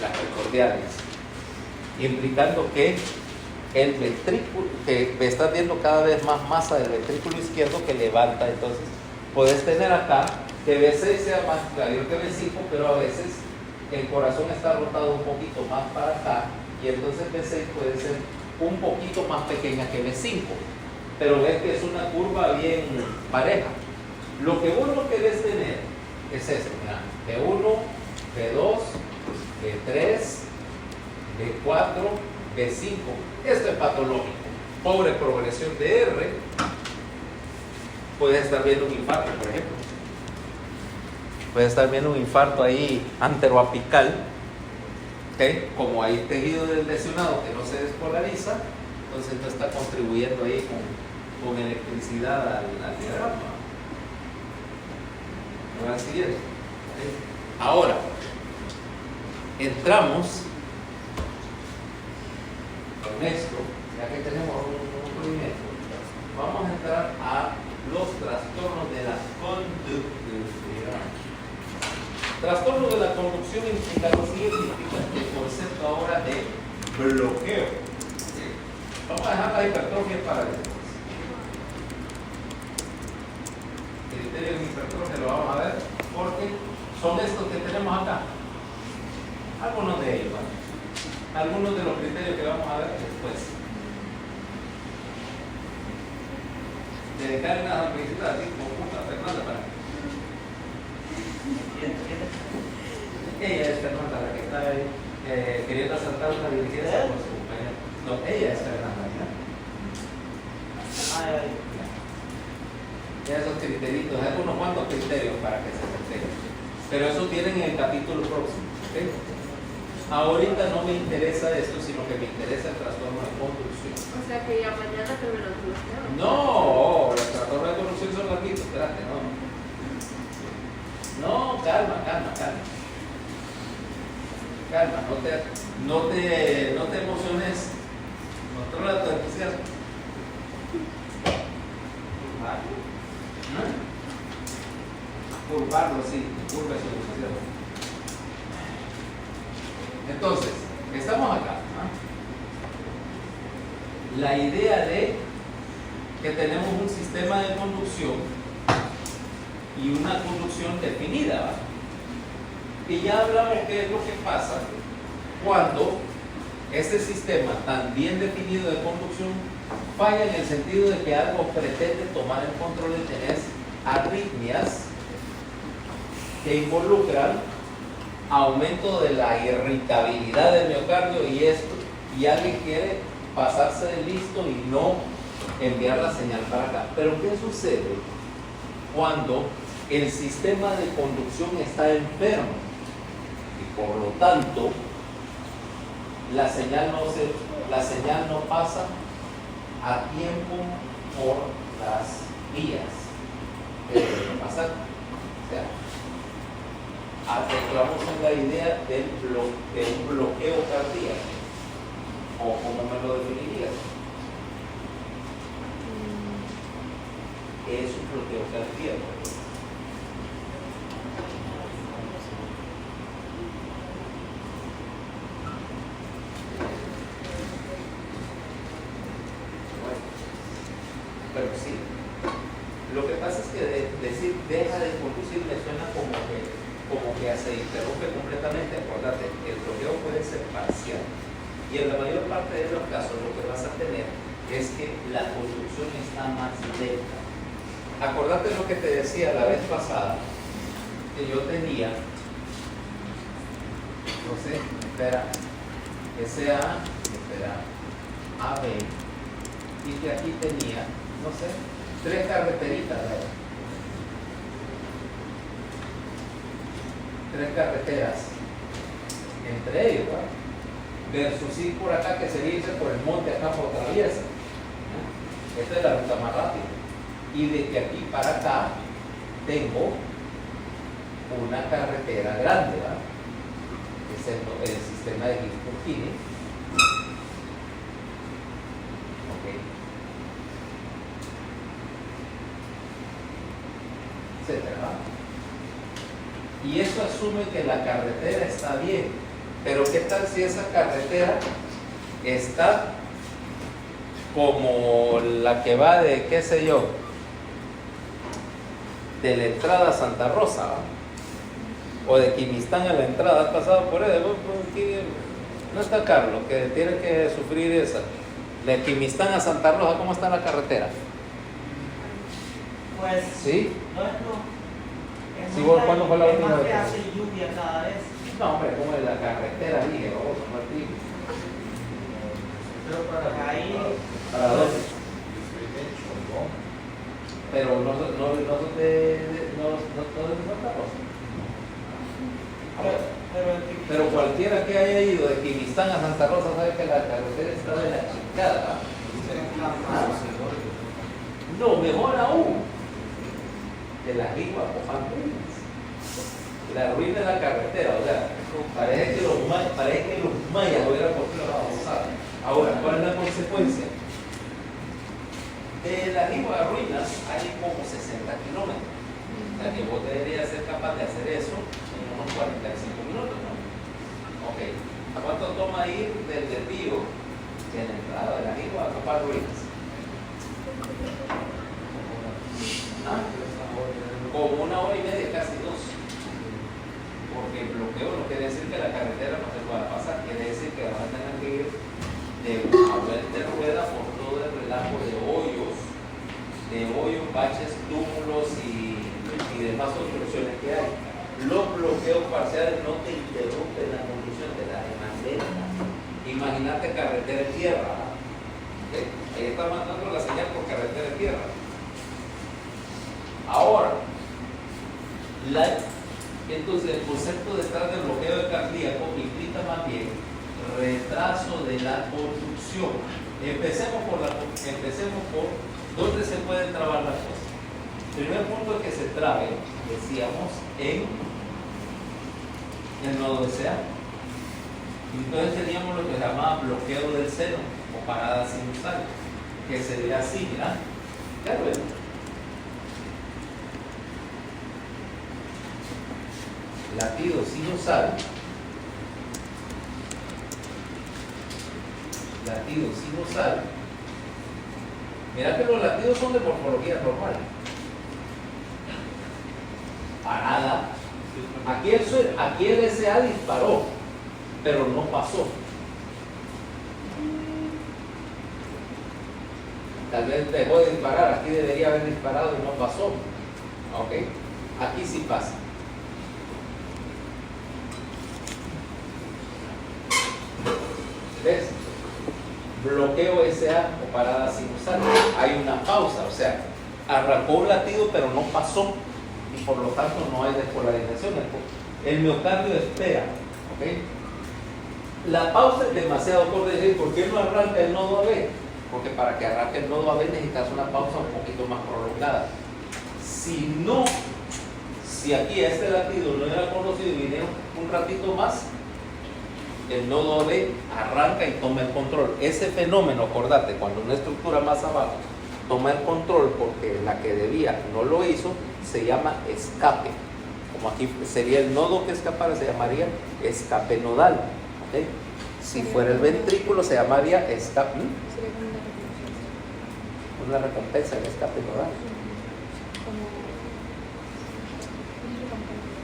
Speaker 1: Las precordiales. Implicando que el ventrículo, que estás viendo cada vez más masa del ventrículo izquierdo que levanta. Entonces, puedes tener acá que B6 sea más mayor que B5, pero a veces el corazón está rotado un poquito más para acá y entonces B6 puede ser un poquito más pequeña que B5, pero ves que es una curva bien pareja. Lo que vos no querés tener es esto, mira, B1, B2, B3, B4, B5. Esto es patológico. Pobre progresión de R. Puedes estar viendo un infarto, por ejemplo. Puedes estar viendo un infarto ahí anteroapical. ¿Okay? Como hay tejido del lesionado que no se despolariza, entonces no está contribuyendo ahí con electricidad al diagrama. Ahora siguiente. ¿Okay? Ahora, entramos con esto, ya que tenemos un movimiento, vamos a entrar a los trastornos de la conductividad. Trastorno de la conducción implica lo siguiente, implica el concepto ahora de bloqueo. ¿Sí? Vamos a dejar la hipertrofia para después. Criterios de hipertrofia lo vamos a ver porque son estos que tenemos acá. Algunos de ellos, ¿vale? Algunos de los criterios que vamos a ver después. Dedicar una publicidad así como puta Fernanda para ella es Fernanda la que está ahí, queriendo asaltar una diligencia con su compañera. No, ella es Fernanda, ¿ya? Ya esos criterios, hay unos cuantos criterios para que se acepten. Pero eso vienen en el capítulo próximo. ¿Okay? Ahorita no me interesa esto, sino que me interesa el trastorno de conducción.
Speaker 5: O sea que ya mañana terminó tu bloqueo.
Speaker 1: No, los trastornos de conducción son larguitos, espérate, no. No, calma. Calma, no te emociones. Controla tu entusiasmo. Curvarlo, sí, curva su entusiasmo. Entonces, estamos acá. ¿No? La idea de que tenemos un sistema de conducción y una conducción definida. ¿Va? Y ya hablamos qué es lo que pasa cuando este sistema tan bien definido de conducción falla en el sentido de que algo pretende tomar el control y tenés arritmias que involucran aumento de la irritabilidad del miocardio y alguien quiere pasarse de listo y no enviar la señal para acá. Pero ¿qué sucede cuando el sistema de conducción está enfermo y por lo tanto la señal no pasa a tiempo por las vías? ¿Qué debe pasar? O sea, articulamos en la idea de un bloqueo cardíaco, o como me lo definirías. ¿Qué es un bloqueo cardíaco? Pero sí, lo que pasa es que decir deja de conducir me suena como que se interrumpe completamente. Acordate, el bloqueo puede ser parcial y en la mayor parte de los casos lo que vas a tener es que la conducción está más lenta. Acordate lo que te decía la vez pasada, que yo tenía, no sé, espera, AB, y que aquí tenía, no sé, 3 carreteritas, ¿verdad? 3 carreteras entre ellos, ¿verdad? Versus ir por acá, que sería irse por el monte acá por traviesa. Esta es la ruta más rápida. Y de que aquí para acá tengo una carretera grande, ¿verdad? Es el sistema de His-Purkinje. Etcétera. Y eso asume que la carretera está bien, pero ¿qué tal si esa carretera está como la que va de, qué sé yo, de la entrada a Santa Rosa, ¿va? O de Quimistán a la entrada? ¿Has pasado por él? No está Carlos, que tiene que sufrir esa. De Quimistán a Santa Rosa, ¿cómo está la carretera?
Speaker 4: Pues,
Speaker 1: ¿Sí?
Speaker 4: no.
Speaker 1: Sí, ¿cuándo fue la última
Speaker 4: vez?
Speaker 1: vez?
Speaker 4: Que hace lluvia cada vez.
Speaker 1: No, hombre, como es la carretera, dije, vamos a Martín.
Speaker 4: Pero para ahí.
Speaker 1: ¿Para dónde? Pero no de Santa Rosa. Pero cualquiera que haya ido de Quimistán a Santa Rosa sabe que la carretera está de la chingada. No, mejor aún, de la Rigua Copán ruinas. La ruina de la carretera, o sea, parece que los mayas hubieran construido la avanzada. Ahora, ¿cuál es la consecuencia? De la Rigua ruinas hay como 60 kilómetros. O sea, que vos deberías ser capaz de hacer eso en unos 45 minutos, ¿no? Ok, ¿a cuánto toma ir desde el río, de la entrada de la Rigua a Copán ruinas? ¿Ah? Como 1 hora y media, casi 2. Porque el bloqueo no quiere decir que la carretera no se pueda pasar, quiere decir que van a tener que ir a vuelta de rueda por todo el relajo de hoyos, baches, túmulos y demás obstrucciones que hay. Los bloqueos parciales no te interrumpen la conducción, te la dejan lenta. Imagínate carretera en tierra. ¿Okay? Ahí está mandando la señal por carretera en tierra. Ahora, entonces el concepto detrás del bloqueo cardíaco implica más bien retraso de la conducción. Empecemos por dónde se pueden trabar las cosas. El primer punto es que se trabe, decíamos, en el nodo SA. Entonces teníamos lo que se llamaba bloqueo del seno o parada sinusal, que sería así, ¿verdad? Claro, latido sinusal, mira que los latidos son de morfología normal. Aquí el SA disparó, pero no pasó. Tal vez dejó de disparar, aquí debería haber disparado y no pasó. Ok, aquí sí pasa. ¿Ves? Bloqueo SA o parada sinusal. Hay una pausa, o sea, arrancó un latido pero no pasó y por lo tanto no hay despolarización. El miocardio espera. ¿Ok? La pausa es demasiado corta. Decir, ¿por qué no arranca el nodo AB? Porque para que arranque el nodo AB necesitas una pausa un poquito más prolongada. Si aquí a este latido no era conocido y viniera un ratito más, el nodo AB arranca y toma el control. Ese fenómeno, acordate, cuando una estructura más abajo toma el control porque la que debía no lo hizo, se llama escape. Como aquí sería el nodo que escapara, se llamaría escape nodal. ¿Okay? Si fuera el ventrículo, se llamaría escape.
Speaker 3: Sería como
Speaker 1: Una recompensa, el escape nodal.
Speaker 3: como una recompensa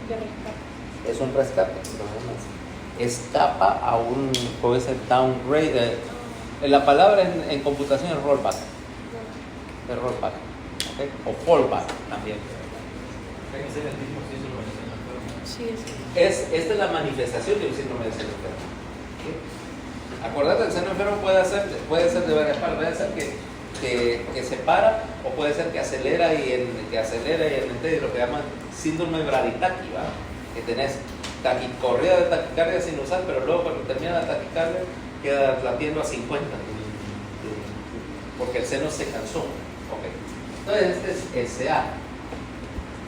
Speaker 3: de rescate.
Speaker 1: Es un rescate. Escapa a un, puede ser downgrade. La palabra en computación es rollback. Es rollback. ¿Okay? O fallback también.
Speaker 2: Ese es el mismo síndrome del seno enfermo.
Speaker 3: Sí, sí.
Speaker 1: Esta es la manifestación de un síndrome del seno enfermo. ¿Sí? Acordate, el seno enfermo puede ser de varias partes. Puede ser que se para o puede ser que acelera y en lo que llaman síndrome braditaqui, ¿va? Que tenés corrida de taquicardia sinusal, pero luego cuando termina la taquicardia queda latiendo a 50 porque el seno se cansó. Okay. Entonces este es SA.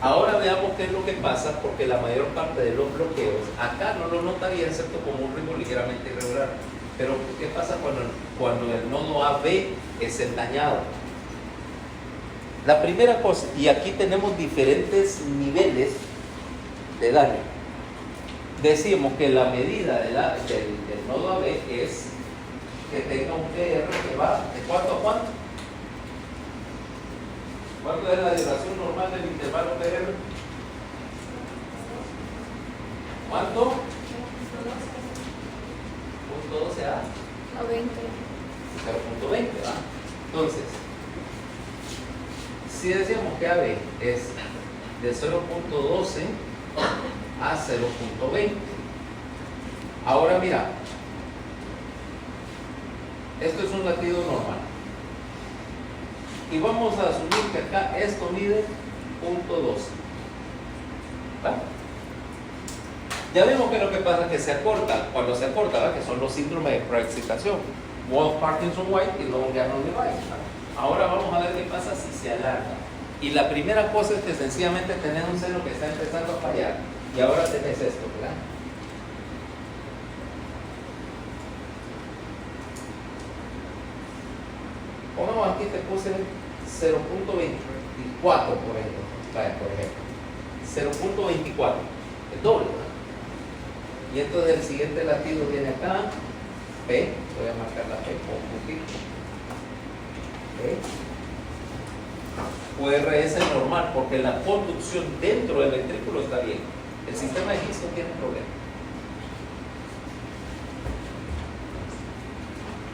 Speaker 1: Ahora veamos qué es lo que pasa, porque la mayor parte de los bloqueos acá no lo notaría excepto como un ritmo ligeramente irregular. Pero ¿qué pasa cuando el nodo AB es el dañado? La primera cosa, y aquí tenemos diferentes niveles de daño. Decimos que la medida del nodo AB es que tenga un PR que va de cuánto a cuánto. ¿Cuánto es la duración normal del intervalo PR? ¿Cuánto? 0.12
Speaker 3: A 20.
Speaker 1: 0.20, ¿va? Entonces, si decíamos que AB es de 0.12 a 0.20. Ahora mira, esto es un latido normal. Y vamos a asumir que acá esto mide 0.12. ¿Va? Ya vimos que lo que pasa es que se acorta, cuando se acorta, ¿va? Que son los síndromes de preexcitación, Wolff, Parkinson, White y luego Gannon-Levine. Ahora vamos a ver qué pasa si se alarga. Y la primera cosa es que sencillamente tenés un seno que está empezando a fallar y ahora tenés esto, ¿verdad? Pongamos aquí, te puse 0.24 por ejemplo. Vaya, por ejemplo. 0.24, el doble, ¿verdad? Y entonces el siguiente latido viene acá, P, voy a marcar la P con un puntito. URS es normal porque la conducción dentro del ventrículo está bien. El sistema de Higgs no tiene problema.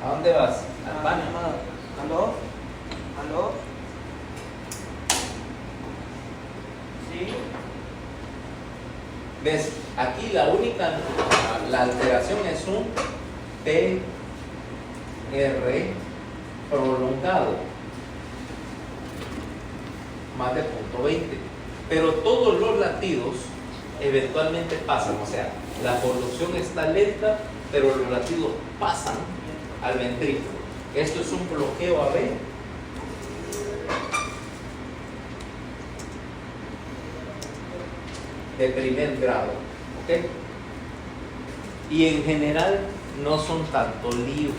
Speaker 1: ¿A dónde vas? ¿Al baño?
Speaker 4: ¿Aló? ¿Aló? ¿Sí?
Speaker 1: ¿Ves? Aquí la única, la alteración es un TR prolongado, más de 0.20, pero todos los latidos eventualmente pasan, o sea, la conducción está lenta, pero los latidos pasan al ventrículo. Esto es un bloqueo AB de primer grado, ¿ok? Y en general no son tanto lío,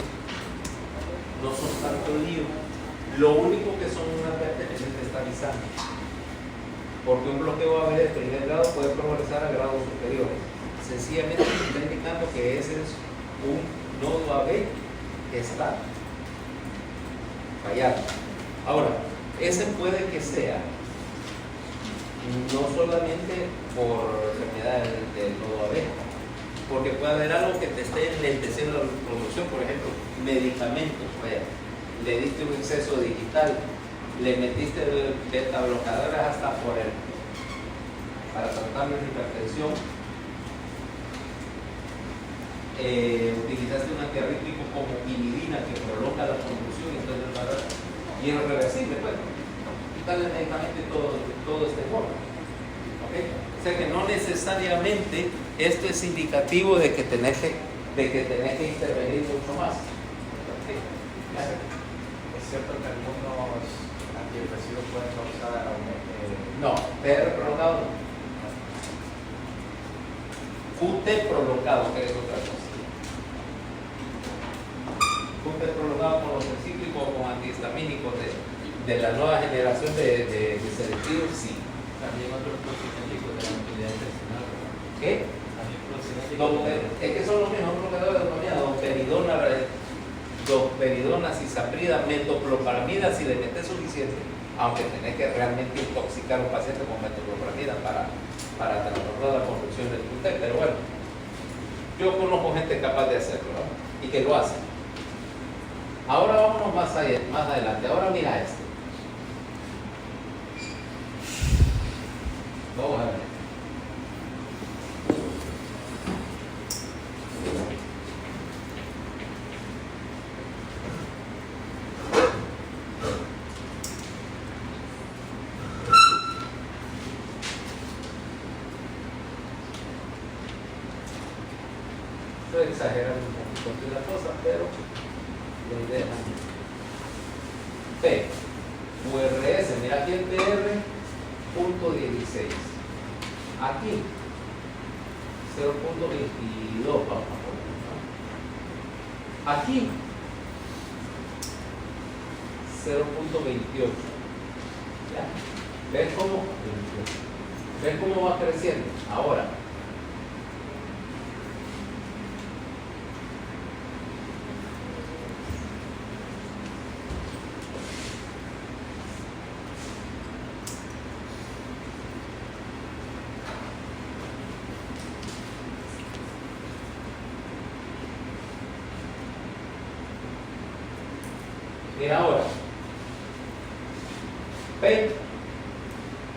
Speaker 1: lo único que son unas vértebras desestabilizantes, porque un bloqueo AB de primer grado puede progresar a grados superiores. Sencillamente está indicando que ese es un nodo AB que está fallando. Ahora, ese puede que sea No solamente por enfermedades del nodo abeja, porque puede haber algo que te esté enlenteciendo la producción, por ejemplo, medicamentos. Vaya, le diste un exceso digital, le metiste beta bloqueadores hasta por el para tratar la hipertensión, utilizaste un antiarrítmico como piridina que prolonga la convulsión, entonces y es irreversible, pues. Quitarle el medicamento y todo este forma. ¿Okay? O sea que no necesariamente esto es indicativo de que tenés que intervenir mucho más. ¿Okay?
Speaker 6: Es cierto que algunos antidepresivos pueden causar
Speaker 1: no, PR prolongado no. QT prolongado, que es otra cosa. QT prolongado con los cíclicos o con antihistamínicos de la nueva generación de selectivos, sí.
Speaker 6: también otros procedimientos de la utilidad intestinal, ¿verdad?
Speaker 1: ¿Qué?
Speaker 6: También procedimientos
Speaker 1: Es que son los mismos bloqueadores de dopamina, domperidona, cisaprida, metoclopramida, si le metes suficiente, aunque tenés que realmente intoxicar a un paciente con metoclopramida para tratar la conducción del QT, pero bueno, yo conozco gente capaz de hacerlo, ¿no? Y que lo hace. Ahora vámonos más adelante. Ahora mira esto. Vamos a ver. Estoy exagerando un poquito de la cosa, pero la idea P, URS, mira aquí el PR, .16. Aquí, 0.22, vamos a poner, ¿no? Aquí, 0.28. ¿Ya? ¿Ves cómo? ¿Ves cómo va creciendo? Ahora, mira ahora, PR,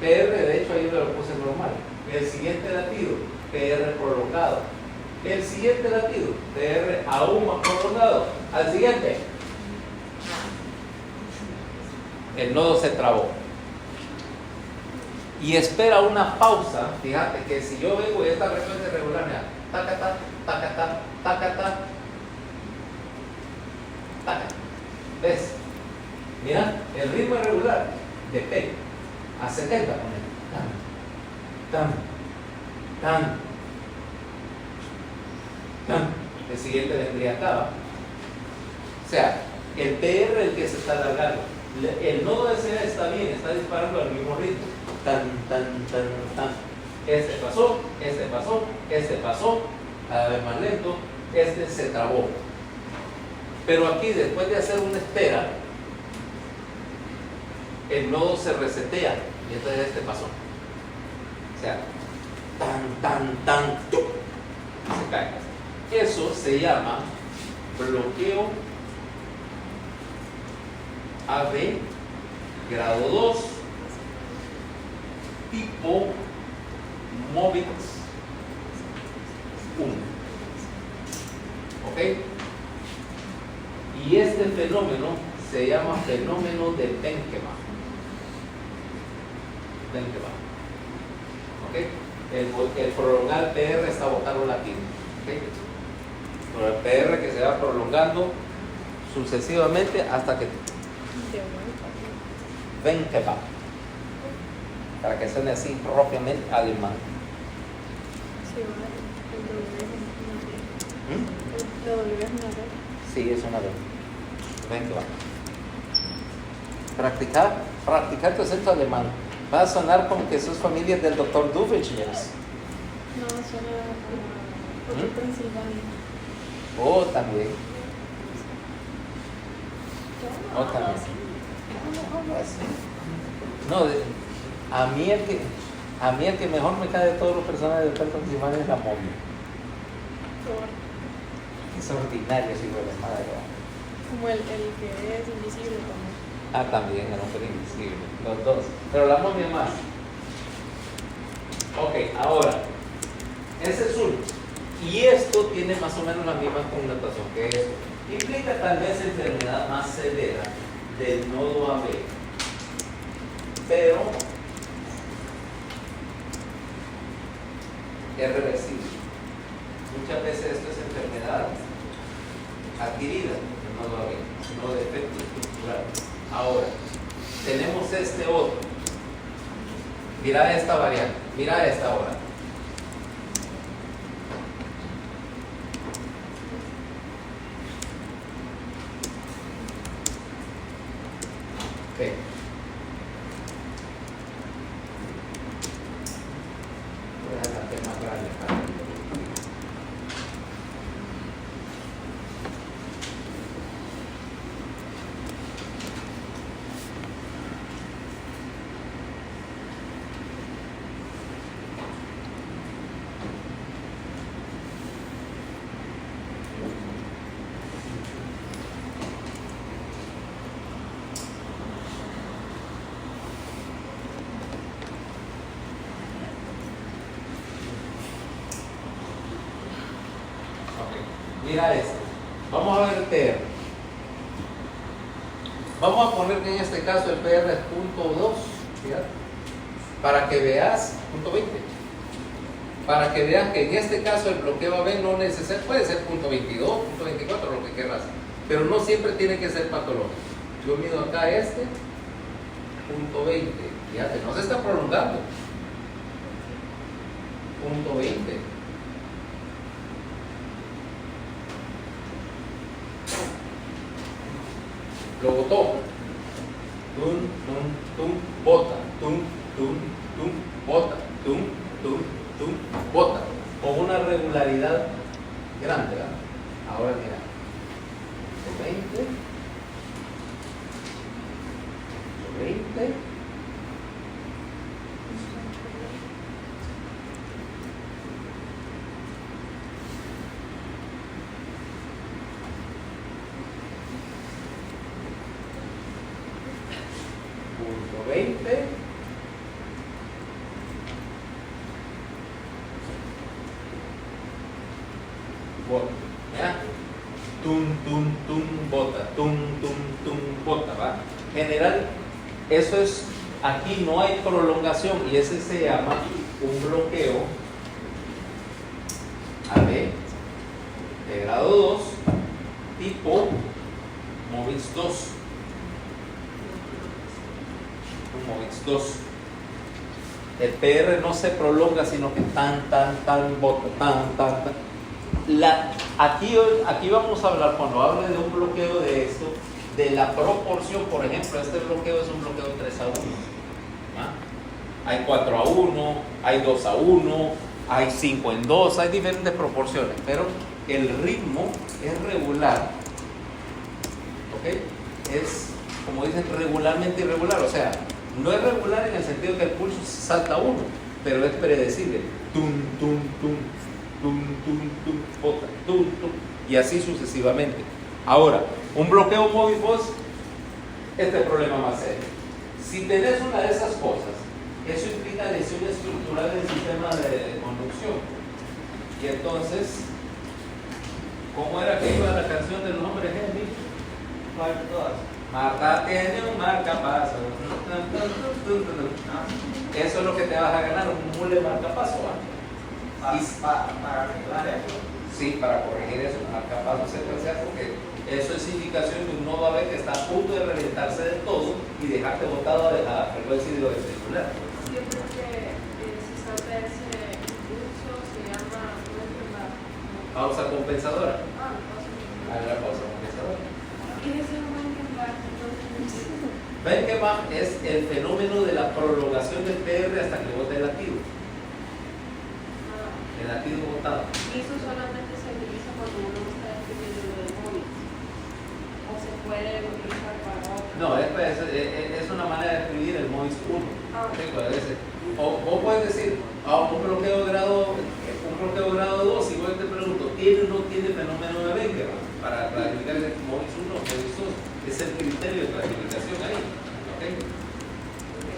Speaker 1: de hecho ahí me lo puse normal. El siguiente latido, PR prolongado. El siguiente latido, PR aún más prolongado. Al siguiente, el nodo se trabó. Y espera una pausa. Fíjate que si yo vengo y esta frecuencia regular, mira, tacata, tacata, tacata, tacata. ¿Ves? Mira, el ritmo irregular de P a 70 con el tan. El siguiente vendría acá. O sea, el PR es el que se está alargando. El nodo de SA está bien, está disparando al mismo ritmo. Tan. Este pasó, cada vez más lento, este se trabó. Pero aquí, después de hacer una espera, el nodo se resetea y entonces este pasó. O sea, se cae. Eso se llama bloqueo AB grado 2 tipo Movix 1. ¿Ok? Y este fenómeno se llama fenómeno de Benkema. ¿Ok? El prolongar PR está botando latino. ¿Ok? Pero el PR que se va prolongando sucesivamente hasta que Benkema. Para que suene así propiamente alemán. Sí, es una Benkema. Practicar tu acento alemán. Va a sonar como que sos familia del Dr. Doofenshmirtz.
Speaker 3: No, suena otro Pensilvania.
Speaker 1: Oh, también. Oh, también. No, a mí el que... A mí el que mejor me cae de todos los personajes de Pelton Simán es la momia. Es ordinario, ese hijo de la madre.
Speaker 3: Como el que es invisible también.
Speaker 1: Ah, también, el hombre invisible. Los dos. Pero la momia más. Ok, ahora. Ese es uno. Y esto tiene más o menos la misma connotación que esto. Implica tal vez enfermedad más severa del nodo AB. Pero es reversible. Muchas veces esto es enfermedad adquirida del nodo AB, no defecto estructural. Ahora, tenemos este otro. Mira esta variante, mira esta ahora. Ok. Voy a dejar la tema grande para que lo explique. Mira esto. Vamos a ver el PR. Vamos a poner que en este caso el PR es .2, fíjate, para que veas, .20, para que veas que en este caso el bloqueo AB no necesariamente puede ser .22, .24, lo que quieras, pero no siempre tiene que ser patológico. Yo mido acá este, .20, fíjate, no se está prolongando. .20. Lo botó. Bota. Bota. Bota. Con una regularidad grande, ¿verdad? Ahora mira. 20. 20. .20. Bota, ¿ya? Bota, bota, ¿va? General, eso es, aquí no hay prolongación y ese se llama un bloqueo AB de grado 2 tipo MOVIX 2. MOVIX 2. El PR no se prolonga, sino que tan bota, tan. Aquí vamos a hablar, cuando hable de un bloqueo de esto, de la proporción. Por ejemplo, este bloqueo es un bloqueo 3-1. ¿Ah? Hay 4-1, hay 2-1, hay 5-2, hay diferentes proporciones, pero el ritmo es regular. ¿Ok? Es, como dicen, regularmente irregular, o sea, no es regular en el sentido de que el pulso salta 1, pero es predecible. Bota, y así sucesivamente. Ahora, un bloqueo móvil voz, este problema más serio. Si tenés una de esas cosas, eso implica lesión estructural del sistema de conducción. Y entonces, ¿cómo era que iba la canción del nombre Henry? Marta tiene un marcapaso. Eso es lo que te vas a ganar, un mule marcapaso.
Speaker 4: Para arreglar eso.
Speaker 1: Sí, para corregir eso, marcapaso, etcétera, porque eso es indicación de un nodo AB que está a punto de reventarse de todo y dejarte botado a la frecuencia hidrovesicular.
Speaker 5: Yo creo que si salta ese impulso se llama
Speaker 1: Pausa compensadora.
Speaker 5: pausa.
Speaker 1: La pausa compensadora.
Speaker 5: ¿Y ese no va a encantar?
Speaker 1: Benkebach es el fenómeno de la prolongación del PR hasta que bote el latido. El latido botado.
Speaker 5: ¿Y eso solamente se utiliza cuando uno está escribiendo lo del móvil? ¿O se puede utilizar para otro?
Speaker 1: No, es una manera de escribir el MOVIX 1.
Speaker 5: Ah.
Speaker 1: Sí, a veces O vos puedes decir, un bloqueo de grado 2, y yo te pregunto, ¿tiene o no tiene fenómeno de Wenger? Para clasificar el MOVIS 1 o MOVIS 2, es el criterio de clasificación ahí. ¿Okay?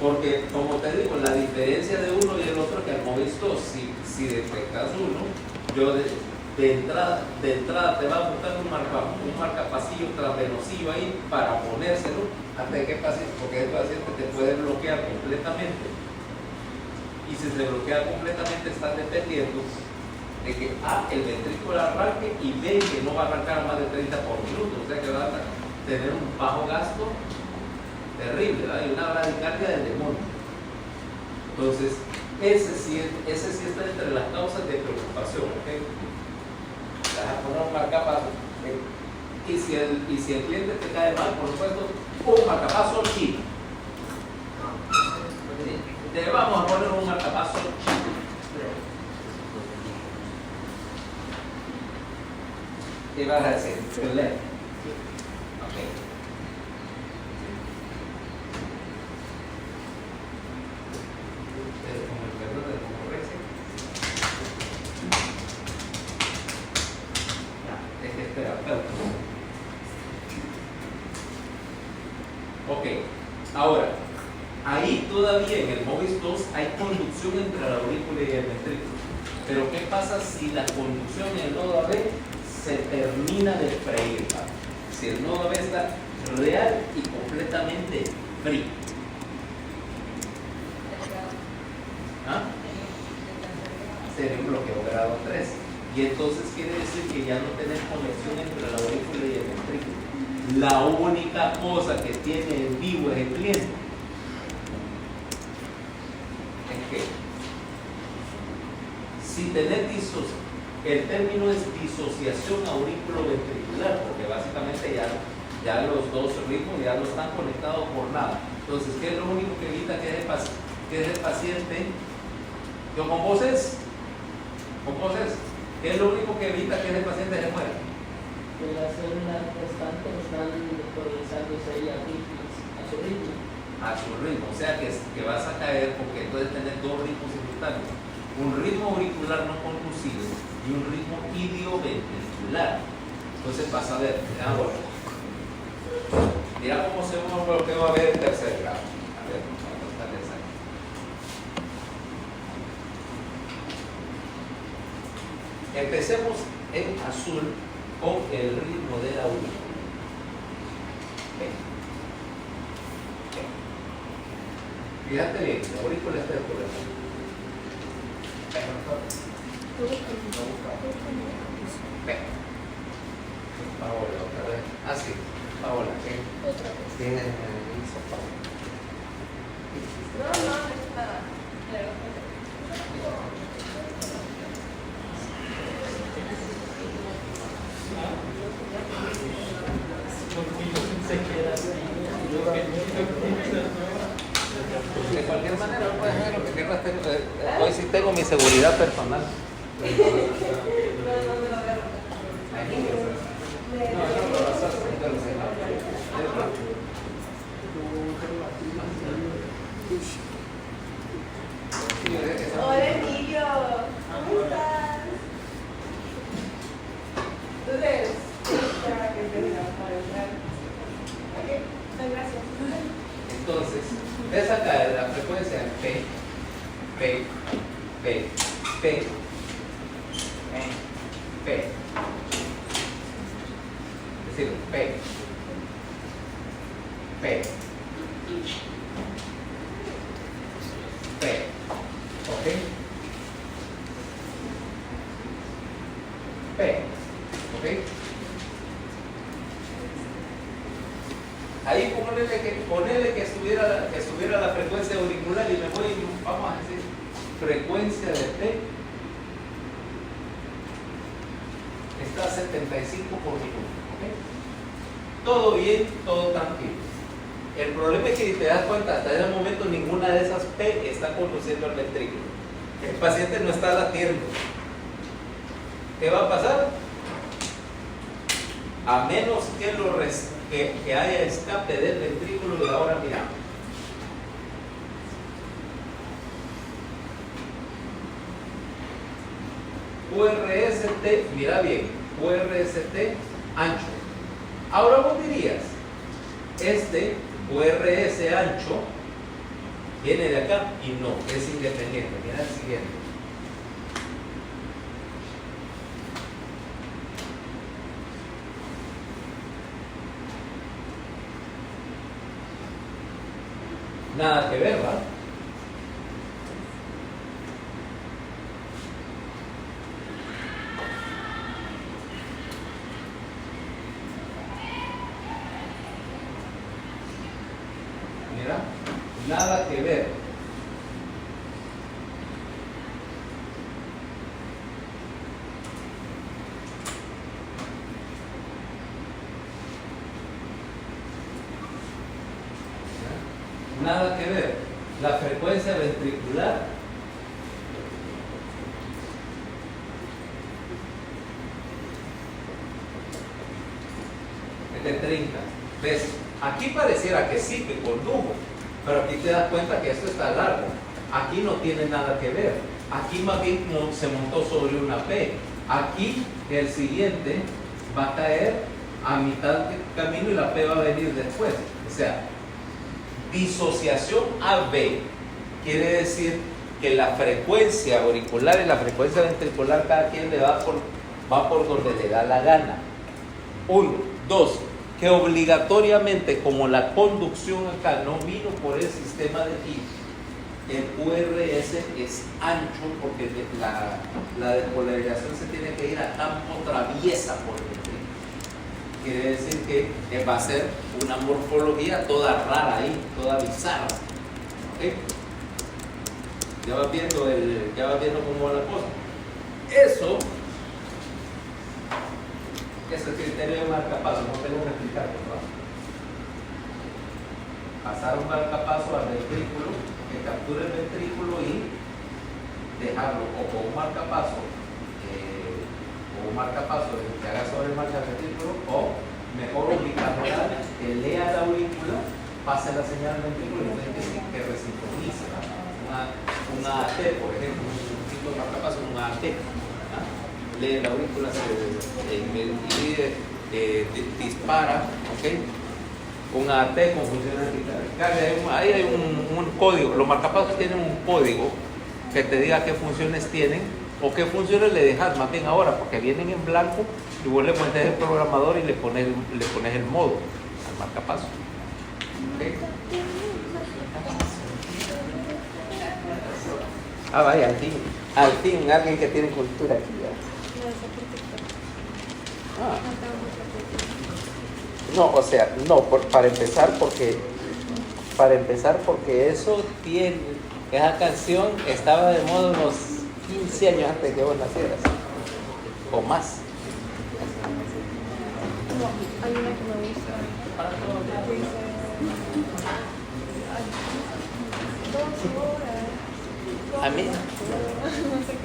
Speaker 1: Porque, como te digo, la diferencia de uno y el otro que al MOVIS 2, si detectas uno, yo de entrada te va a buscar un marcapasillo transvenosillo ahí para ponérselo antes de que pase, porque el paciente te puede bloquear completamente. Y si se bloquea completamente, estás dependiendo de que el ventrículo arranque y B, que no va a arrancar más de 30 por minuto, o sea que va a tener un bajo gasto terrible, ¿verdad? Y una bradicardia del demonio. Entonces, ese sí está entre las causas de preocupación, ¿ok? Vas a poner un marcapaso. Y si el cliente te cae mal, por supuesto, un marcapaso chino. Te vamos a poner un marcapaso chino. ¿Qué vas a decir? Left. Ok. Como el perro de concurrencia. Espera. Ok. Ahora, ahí todavía en el MOVIS 2 hay conducción entre la aurícula y el ventrículo. Pero ¿qué pasa si la conducción en el nodo AB se termina de freír? Si el nodo AB está real y completamente frío. Sería un bloqueo grado 3. Y entonces quiere decir que ya no tenés conexión entre la aurícula y el ventrículo. La única cosa que tiene en vivo es el cliente. Es que si tenés el término es disociación aurículo-ventricular, porque básicamente ya los dos ritmos ya no están conectados por nada. Entonces, ¿qué es lo único que evita que el paciente, con voces, ¿qué es lo único que evita que el paciente se muera?
Speaker 2: Que las células restantes están polarizándose ahí a su ritmo.
Speaker 1: A su ritmo, o sea que vas a caer porque entonces tenés dos ritmos simultáneos. Un ritmo auricular no conducido y un ritmo idioventricular. Entonces vas a ver, mira cómo se un bloqueo a ver en tercer grado. A ver, vamos a tratar de sacar. Empecemos en azul con el ritmo de la aurícula. Fíjate bien, la aurícula está de por aquí. Paola, otra vez. Sí, Paola, ¿qué?
Speaker 3: Otra vez.
Speaker 1: Tiene hizo Paola.
Speaker 5: No es nada.
Speaker 1: De cualquier manera, puedes hacer lo que quieras. Hoy sí tengo mi seguridad personal.
Speaker 5: Hola Emilio, ¿cómo estás? Entonces, para que terminamos para entrar. Ok, gracias.
Speaker 1: Entonces, ves acá la frecuencia P, P, P, P, P. Es decir, P, P, P. ¿Ok? P. ¿Ok? Ahí ponele que estuviera la frecuencia auricular y me voy, vamos a decir, frecuencia de P está a 75 por minuto. ¿Okay? Todo bien, todo tranquilo. El problema es que si te das cuenta, hasta ese momento ninguna de esas P está conduciendo al ventrículo. El paciente no está latiendo. ¿Qué va a pasar? A menos que haya escape del ventrículo y ahora miramos. QRST, mira bien, QRST ancho. Ahora vos dirías, este QRS ancho viene de acá y no, es independiente. Mira el siguiente. Nada que ver, ¿verdad? Mira, nada que ver. Nada que ver. La frecuencia ventricular es de 30. ¿Ves? Aquí pareciera que sí, que condujo, pero aquí te das cuenta que esto está largo. Aquí no tiene nada que ver. Aquí más bien se montó sobre una P. Aquí el siguiente va a caer a mitad del camino y la P va a venir después. O sea, disociación AB quiere decir que la frecuencia auricular y la frecuencia ventricular cada quien le va por donde le da la gana. 1, 2, que obligatoriamente, como la conducción acá no vino por el sistema de Higgs, el QRS es ancho porque la despolarización se tiene que ir a campo traviesa por el ventriculo. Quiere decir que va a ser una morfología toda rara ahí, toda bizarra. ¿Okay? Ya vas viendo cómo va la cosa. Eso, ese criterio de marcapaso, no tengo que explicarlo, ¿verdad? Pasar un marcapaso al ventrículo, que capture el ventrículo y dejarlo o con un marcapaso que haga sobre marcha el ventrículo, o mejor ubicacional, que lea la aurícula, pase la señal al ventrículo y que resincronice. Una AT, por ejemplo, un tipo de marcapaso, una AT. Lee la aurícula, divide, dispara, ¿ok? Un AT con funciones de ahí hay un código. Los marcapasos tienen un código que te diga qué funciones tienen o qué funciones le dejas más bien ahora, porque vienen en blanco y vos le metes el programador y le pones el modo al marcapaso. ¿Okay? Ah, vaya, al fin, alguien que tiene cultura aquí. No, o sea, no, para empezar porque eso tiene, esa canción estaba de moda unos 15 años antes que vos nacieras, o más.
Speaker 3: No, hay una que me gusta. Que dice, 2 horas.
Speaker 1: A mí.
Speaker 3: No sé qué.